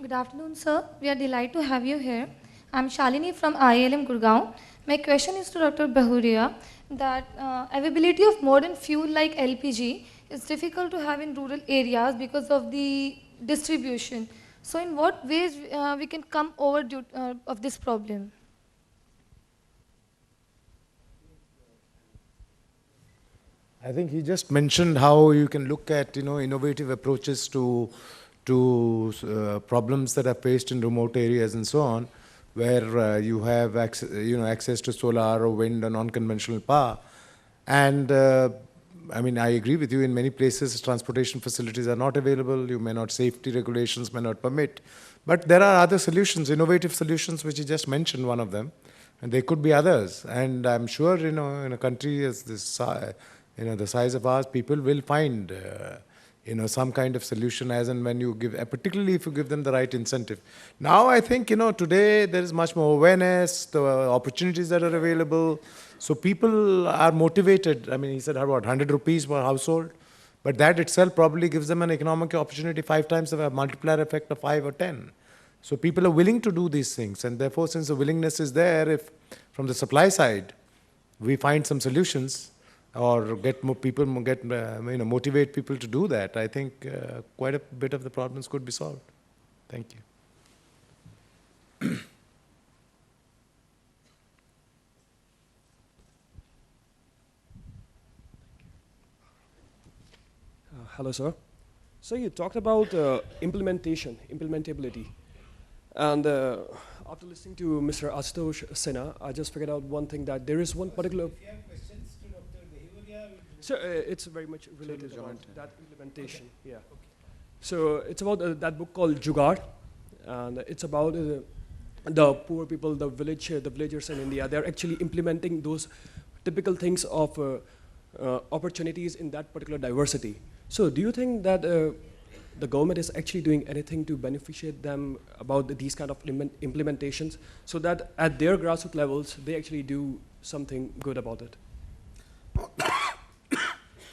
S5: Good afternoon, sir. We are delighted to have you here. I'm Shalini from ILM Gurgaon. My question is to Dr. Bahuria that availability of modern fuel like LPG is difficult to have in rural areas because of the distribution. So in what ways we can come over of this problem?
S2: I think he just mentioned how you can look at innovative approaches to problems that are faced in remote areas and so on, where you have access to solar or wind or non-conventional power. And I mean, I agree with you. In many places, transportation facilities are not available. Safety regulations may not permit. But there are other solutions, innovative solutions, which you just mentioned, one of them. And there could be others. And I'm sure, in a country as this, the size of ours, people will find, some kind of solution as and when you give, particularly if you give them the right incentive. Now, I think, today there is much more awareness, the opportunities that are available. So people are motivated. I mean, he said, about 100 rupees per household. But that itself probably gives them an economic opportunity 5 times the multiplier effect of 5 or 10. So people are willing to do these things. And therefore, since the willingness is there, if from the supply side, we find some solutions, or get more people, motivate people to do that, I think quite a bit of the problems could be solved. Thank you.
S6: Hello, sir. So you talked about implementability. And after listening to Mr. Ashutosh Sinha, I just figured out one thing, that there is one particular...
S1: If you have questions to Dr. Behuria,
S6: So it's very much related about that implementation. Okay. Yeah. Okay. So it's about that book called Jugaad, and it's about the poor people, the villagers in India. They're actually implementing those typical things of opportunities in that particular diversity. So do you think that the government is actually doing anything to beneficiate them about these kind of implementations, so that at their grassroots levels, they actually do something good about it?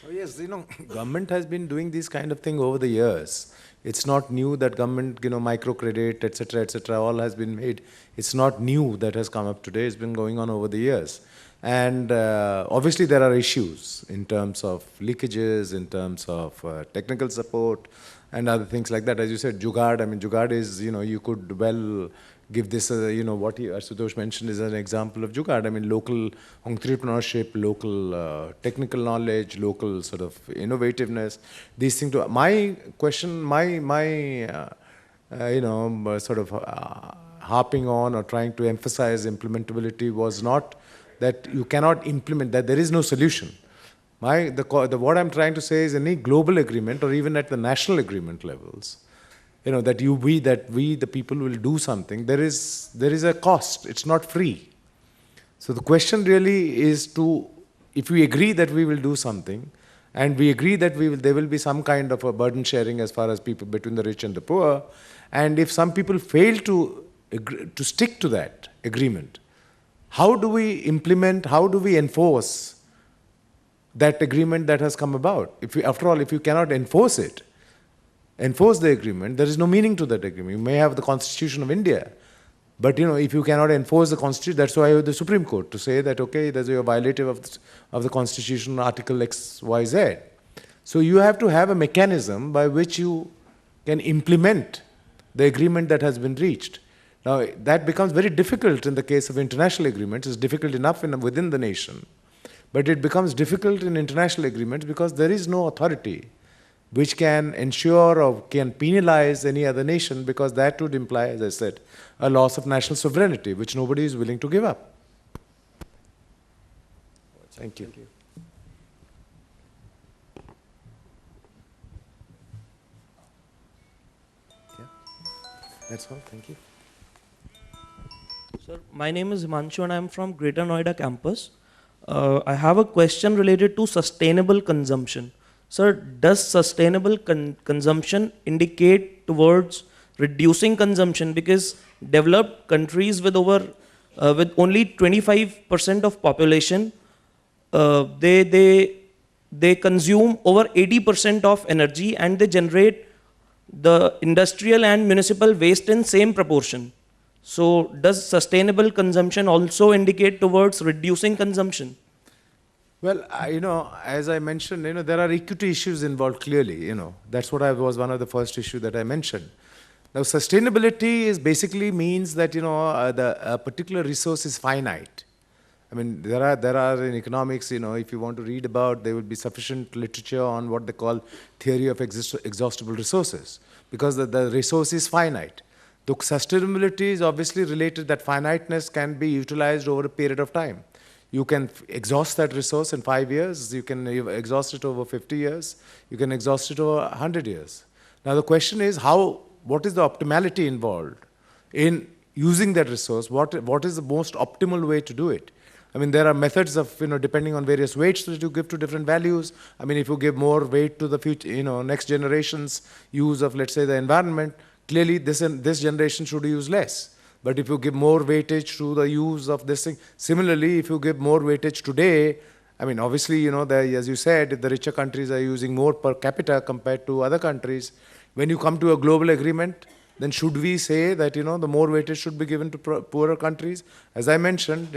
S2: Oh, yes, government has been doing this kind of thing over the years. It's not new that government, microcredit, etc., all has been made. It's not new that has come up today. It's been going on over the years. And obviously there are issues in terms of leakages, in terms of technical support, and other things like that. As you said, Jugaad, I mean, Jugaad is, you could well give this, what Ashutosh mentioned is an example of Jugaad. I mean, local entrepreneurship, local technical knowledge, local sort of innovativeness, these things. My question, sort of harping on or trying to emphasize implementability was not that you cannot implement, that there is no solution. What I'm trying to say is any global agreement, or even at the national agreement levels, that we the people will do something, there is a cost. It's not free. So the question really is if we agree that we will do something, and we agree that there will be some kind of a burden sharing as far as people between the rich and the poor, and if some people fail to stick to that agreement, how do we implement, how do we enforce that agreement that has come about? After all, if you cannot enforce the agreement, there is no meaning to that agreement. You may have the Constitution of India, but if you cannot enforce the Constitution, that's why you have the Supreme Court to say that, okay, there's a violative of the Constitution, Article X, Y, Z. So you have to have a mechanism by which you can implement the agreement that has been reached. Now, that becomes very difficult in the case of international agreements. It's difficult enough within the nation. But it becomes difficult in international agreements because there is no authority which can ensure or can penalize any other nation, because that would imply, as I said, a loss of national sovereignty, which nobody is willing to give up. Thank you.
S6: Thank you.
S2: Yeah. That's all. Thank you.
S7: Sir, my name is Himanshu and I am from Greater Noida campus. I have a question related to sustainable consumption. Sir, does sustainable consumption indicate towards reducing consumption? Because developed countries with with only 25% of population, they consume over 80% of energy, and they generate the industrial and municipal waste in same proportion. So does sustainable consumption also indicate towards reducing consumption?
S2: Well, as I mentioned, there are equity issues involved clearly, That's what was one of the first issues that I mentioned. Now, sustainability basically means that, a particular resource is finite. I mean, there are in economics, if you want to read about, there will be sufficient literature on what they call theory of exhaustible resources, because the resource is finite. The sustainability is obviously related that finiteness can be utilized over a period of time. You can exhaust that resource in 5 years, you can exhaust it over 50 years, you can exhaust it over 100 years. Now the question is what is the optimality involved in using that resource? What is the most optimal way to do it? I mean, there are methods of, depending on various weights that you give to different values. I mean, if you give more weight to the future, next generation's use of, let's say, the environment, clearly this generation should use less. But if you give more weightage to the use of this thing, similarly, if you give more weightage today, I mean, obviously, as you said, the richer countries are using more per capita compared to other countries. When you come to a global agreement, then should we say that, the more weightage should be given to poorer countries? As I mentioned,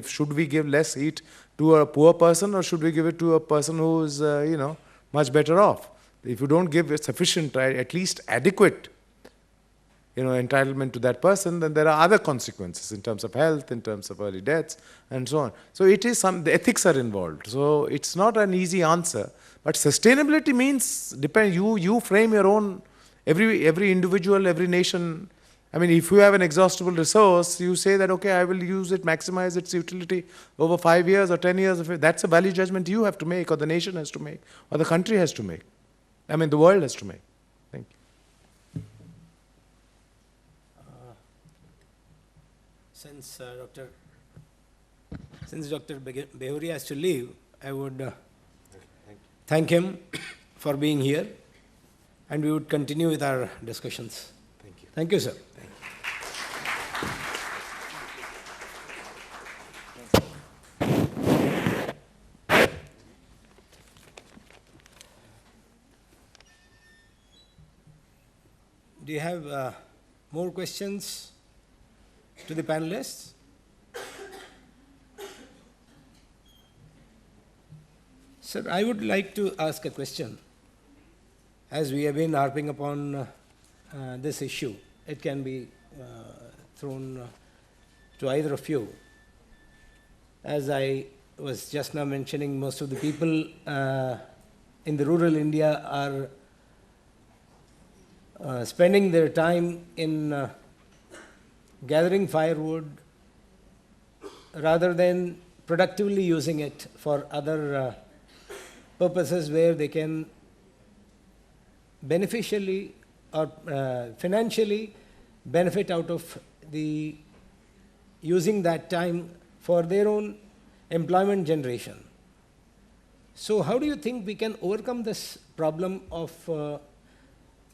S2: should we give less heat to a poor person, or should we give it to a person who is, much better off? If you don't give sufficient, at least adequate, entitlement to that person, then there are other consequences in terms of health, in terms of early deaths, and so on. So the ethics are involved. So it's not an easy answer. But sustainability means you frame your own, every individual, every nation. I mean, if you have an exhaustible resource, you say that, okay, I will use it, maximize its utility over 5 years or 10 years. That's a value judgment you have to make, or the nation has to make, or the country has to make. I mean, the world has to make. Thank you.
S1: Since Dr. Behuria has to leave, I would thank him for being here, and we would continue with our discussions.
S2: Thank you.
S1: Thank you, sir. Do you have more questions to the panelists? Sir, I would like to ask a question. As we have been harping upon this issue, it can be thrown to either of you. As I was just now mentioning, most of the people in the rural India are spending their time in gathering firewood rather than productively using it for other purposes where they can beneficially or financially benefit out of the using that time for their own employment generation. So how do you think we can overcome this problem of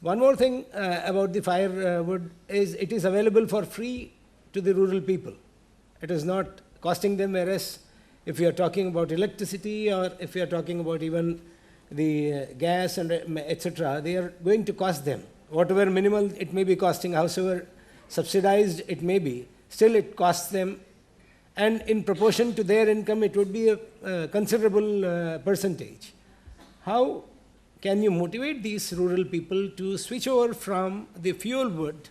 S1: one more thing about the firewood is it is available for free to the rural people. It is not costing them, whereas if you are talking about electricity, or if you are talking about even the gas and etc., they are going to cost them. Whatever minimal it may be costing, however subsidized it may be, still it costs them, and in proportion to their income it would be a considerable percentage. How can you motivate these rural people to switch over from the fuel wood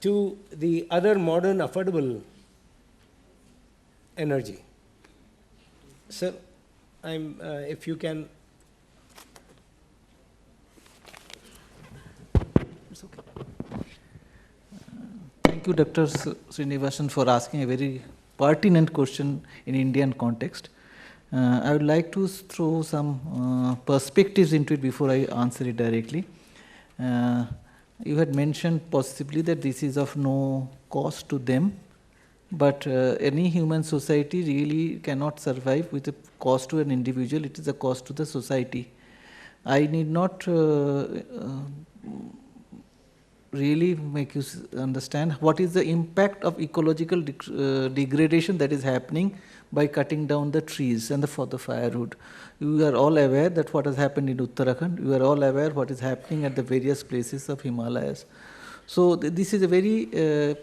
S1: to the other modern affordable energy? Sir, if you can.
S3: It's okay. Thank you, Dr. Srinivasan, for asking a very pertinent question in Indian context. I would like to throw some perspectives into it before I answer it directly. You had mentioned possibly that this is of no cost to them, but any human society really cannot survive with a cost to an individual. It is a cost to the society. I need not really make you understand what is the impact of ecological degradation that is happening by cutting down the trees and for the firewood. You are all aware that what has happened in Uttarakhand. You are all aware what is happening at the various places of Himalayas. So this is a very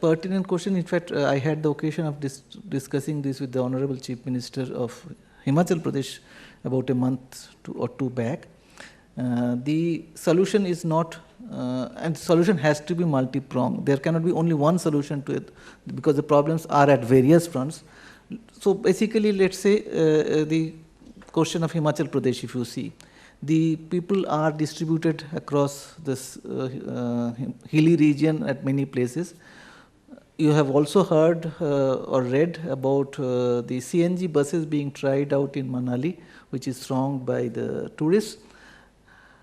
S3: pertinent question. In fact, I had the occasion of discussing this with the Honorable Chief Minister of Himachal Pradesh about a month or two back. The solution is not, and solution has to be multi-pronged. There cannot be only one solution to it because the problems are at various fronts. So basically, let's say the question of Himachal Pradesh, if you see, the people are distributed across this hilly region at many places. You have also heard or read about the CNG buses being tried out in Manali, which is thronged by the tourists.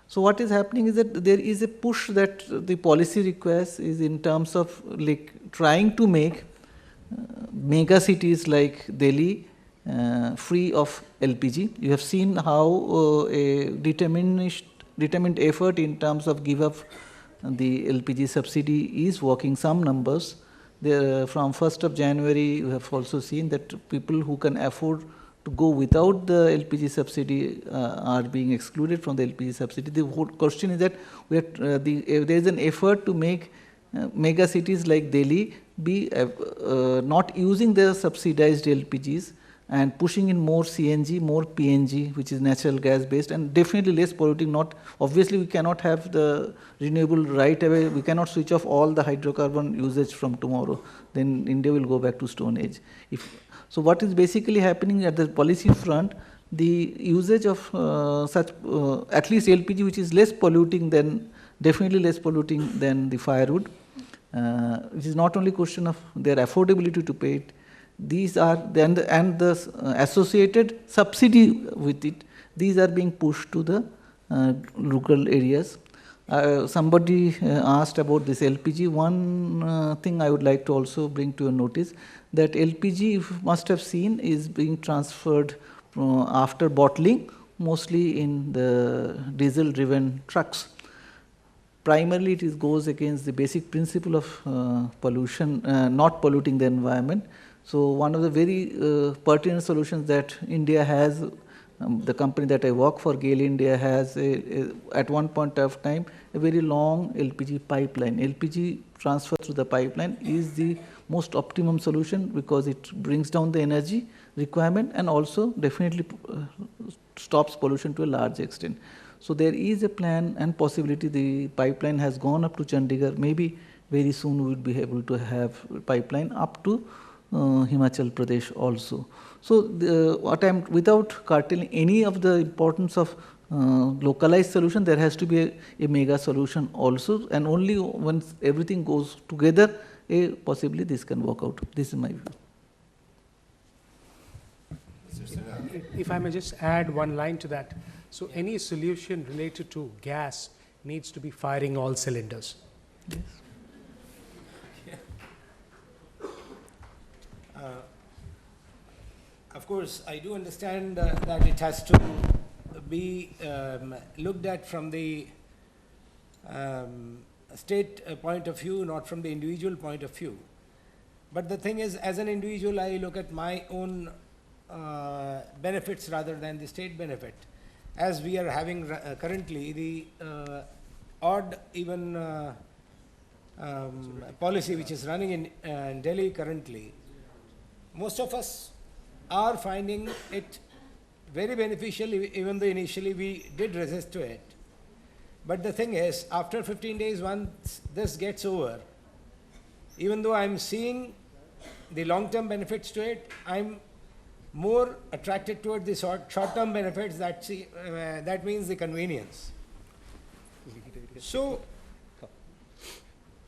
S3: So what is happening is that there is a push that the policy requires is in terms of like trying to make mega cities like Delhi free of LPG. You have seen how a determined effort in terms of give up the LPG subsidy is working. Some numbers. There, from 1st of January, you have also seen that people who can afford to go without the LPG subsidy are being excluded from the LPG subsidy. The whole question is that we are, there is an effort to make mega cities like Delhi be not using the subsidized LPGs and pushing in more CNG, more PNG, which is natural gas based, and definitely less polluting. Not obviously we cannot have the renewable right away. We cannot switch off all the hydrocarbon usage from tomorrow. Then India will go back to Stone Age. So what is basically happening at the policy front, the usage of such at least LPG, which is less polluting than, definitely less polluting than the firewood. It is not only question of their affordability to pay it. These are and the associated subsidy with it. These are being pushed to the rural areas. Somebody asked about this LPG. One thing I would like to also bring to your notice, that LPG, you must have seen, is being transferred after bottling, mostly in the diesel-driven trucks. Primarily, it goes against the basic principle of pollution, not polluting the environment. So one of the very pertinent solutions that India has, the company that I work for, GAIL India, has at one point of time a very long LPG pipeline. LPG transfer through the pipeline is the most optimum solution because it brings down the energy requirement and also definitely stops pollution to a large extent. So there is a plan and possibility. The pipeline has gone up to Chandigarh. Maybe very soon we will be able to have pipeline up to Himachal Pradesh also. So without curtailing any of the importance of localized solution, there has to be a mega solution also, and only once everything goes together, possibly this can work out. This is my view.
S4: If I may just add one line to that. So any solution related to gas needs to be firing all cylinders.
S3: Yes.
S1: Of course, I do understand that it has to be looked at from the state point of view, not from the individual point of view. But the thing is, as an individual, I look at my own benefits rather than the state benefit. As we are having currently the odd even policy which is running in Delhi currently, most of us are finding it very beneficial, even though initially we did resist to it. But the thing is, after 15 days, once this gets over, even though I'm seeing the long-term benefits to it, I'm more attracted toward the short-term benefits. That means the convenience. So,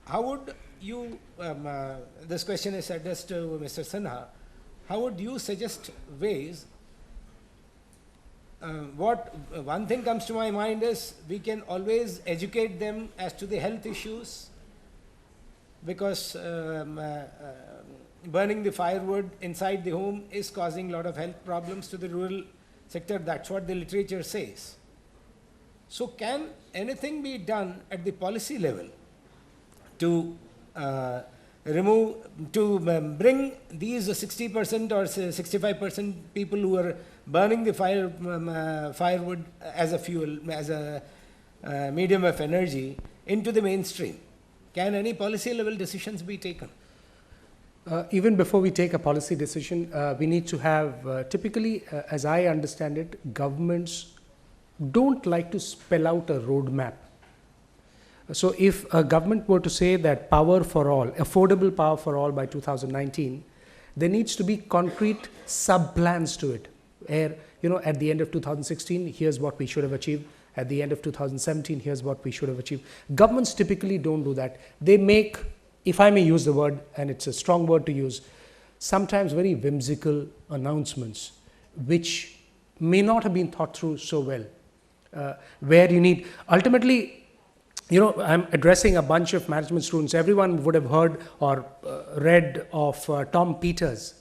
S1: how would you, this question is addressed to Mr. Sinha, how would you suggest ways? One thing comes to my mind is we can always educate them as to the health issues, because burning the firewood inside the home is causing a lot of health problems to the rural sector. That's what the literature says. So can anything be done at the policy level to bring these 60% or 65% people who are burning the firewood as a fuel, as a medium of energy, into the mainstream? Can any policy level decisions be taken?
S4: Even before we take a policy decision, we need to have, typically, as I understand it, governments don't like to spell out a roadmap. So if a government were to say that power for all, affordable power for all by 2019, there needs to be concrete sub-plans to it. Where, at the end of 2016, here's what we should have achieved. At the end of 2017, here's what we should have achieved. Governments typically don't do that. They make, if I may use the word, and it's a strong word to use, sometimes very whimsical announcements, which may not have been thought through so well. Where you need, ultimately, I'm addressing a bunch of management students. Everyone would have heard or read of Tom Peters.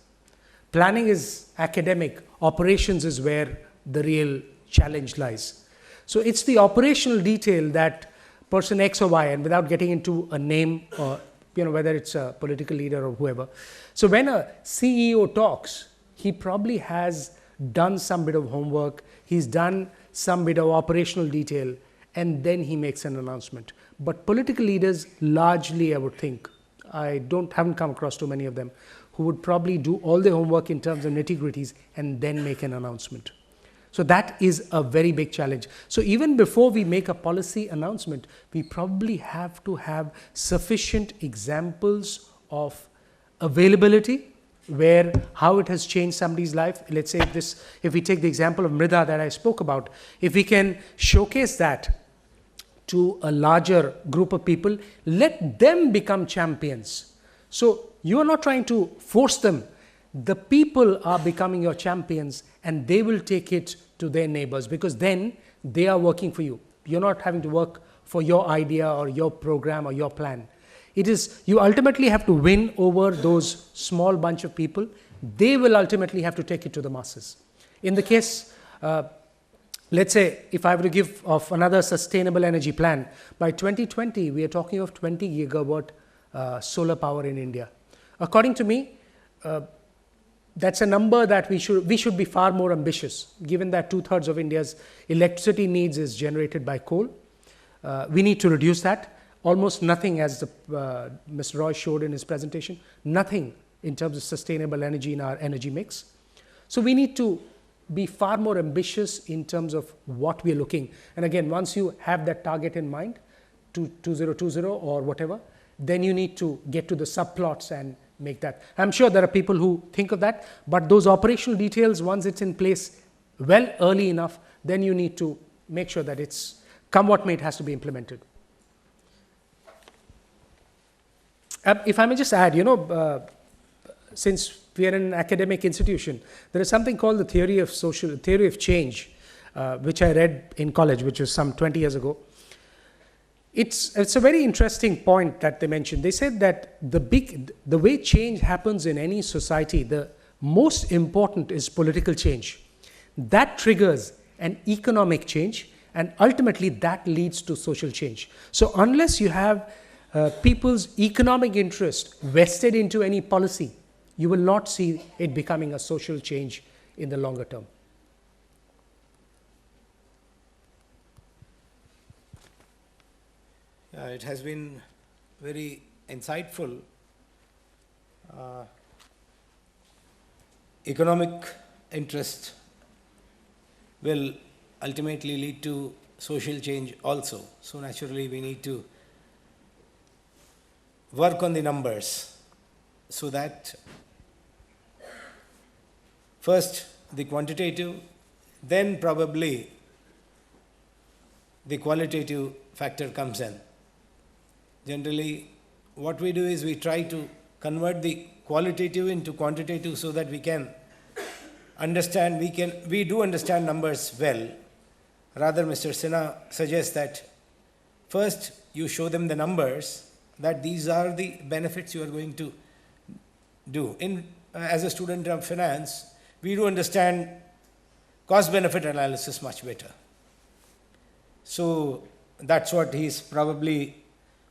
S4: Planning is academic. Operations is where the real challenge lies. So it's the operational detail that person X or Y, and without getting into a name or whether it's a political leader or whoever. So when a CEO talks, he probably has done some bit of homework. He's done some bit of operational detail, and then he makes an announcement. But political leaders, largely, I would think, haven't come across too many of them, who would probably do all their homework in terms of nitty-gritties and then make an announcement. So that is a very big challenge. So even before we make a policy announcement, we probably have to have sufficient examples of availability, where how it has changed somebody's life. Let's say if we take the example of Mrida that I spoke about, if we can showcase that to a larger group of people, let them become champions. So you are not trying to force them. The people are becoming your champions, and they will take it to their neighbors, because then they are working for you. You're not having to work for your idea or your program or your plan. It is, you ultimately have to win over those small bunch of people. They will ultimately have to take it to the masses. In the case, let's say, if I were to give of another sustainable energy plan, by 2020, we are talking of 20 gigawatt solar power in India. According to me, that's a number that we should be far more ambitious, given that 2/3 of India's electricity needs is generated by coal. We need to reduce that. Almost nothing, as Mr. Roy showed in his presentation, nothing in terms of sustainable energy in our energy mix. So we need to be far more ambitious in terms of what we are looking. And again, once you have that target in mind, 2020 or whatever, then you need to get to the subplots and make that. I'm sure there are people who think of that, but those operational details, once it's in place well early enough, then you need to make sure that it's, come what may, it has to be implemented. If I may just add, since we are an academic institution, there is something called the theory of change, which I read in college, which was some 20 years ago. It's a very interesting point that they mentioned. They said that the way change happens in any society, the most important is political change. That triggers an economic change, and ultimately that leads to social change. So unless you have people's economic interest vested into any policy, you will not see it becoming a social change in the longer term.
S1: It has been very insightful. Economic interest will ultimately lead to social change also. So naturally we need to work on the numbers so that first the quantitative, then probably the qualitative factor comes in. Generally, what we do is we try to convert the qualitative into quantitative so that we can understand, we do understand numbers well. Rather, Mr. Sinha suggests that first you show them the numbers, that these are the benefits you are going to do. As a student of finance, we do understand cost-benefit analysis much better. So that's what he's probably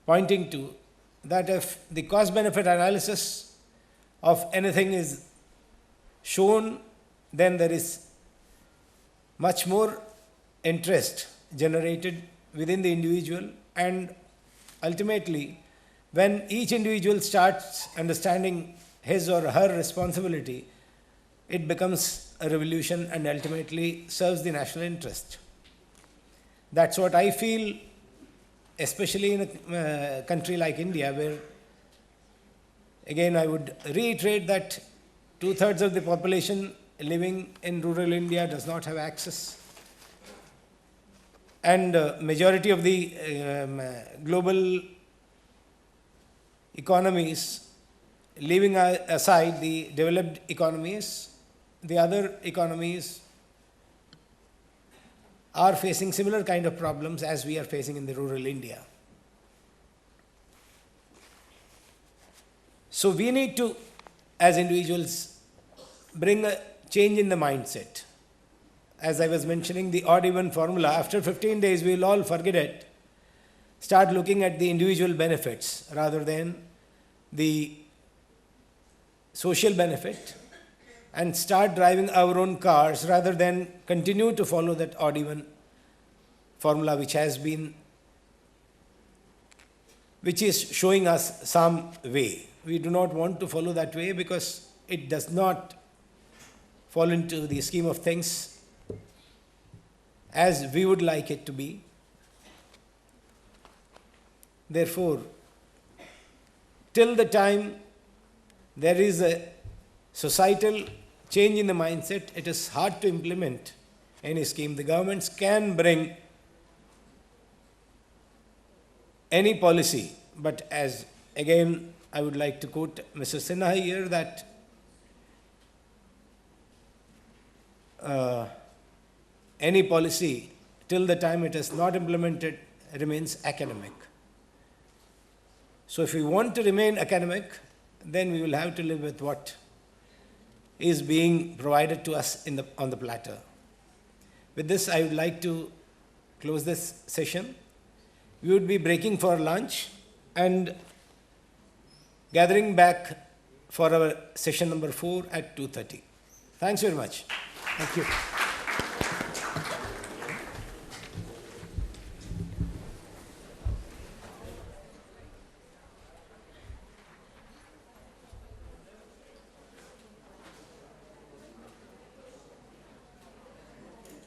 S1: pointing to, that if the cost-benefit analysis of anything is shown, then there is much more interest generated within the individual, and ultimately when each individual starts understanding his or her responsibility, it becomes a revolution and ultimately serves the national interest. That's what I feel, especially in a country like India, where, again, I would reiterate that 2/3 of the population living in rural India does not have access. And majority of the global economies, leaving aside the developed economies, the other economies are facing similar kind of problems as we are facing in the rural India. So we need to, as individuals, bring a change in the mindset. As I was mentioning, the odd-even formula, after 15 days we will all forget it. Start looking at the individual benefits rather than the social benefit, and start driving our own cars rather than continue to follow that odd-even formula which is showing us some way. We do not want to follow that way because it does not fall into the scheme of things as we would like it to be. Therefore, till the time there is a societal change in the mindset, it is hard to implement any scheme. The governments can bring any policy, but as again I would like to quote Mr. Sinha here, that any policy till the time it is not implemented remains academic. So if we want to remain academic, then we will have to live with what is being provided to us on the platter. With this, I would like to close this session. We would be breaking for lunch and gathering back for our session number 4 at 2:30. Thanks very much.
S4: Thank you.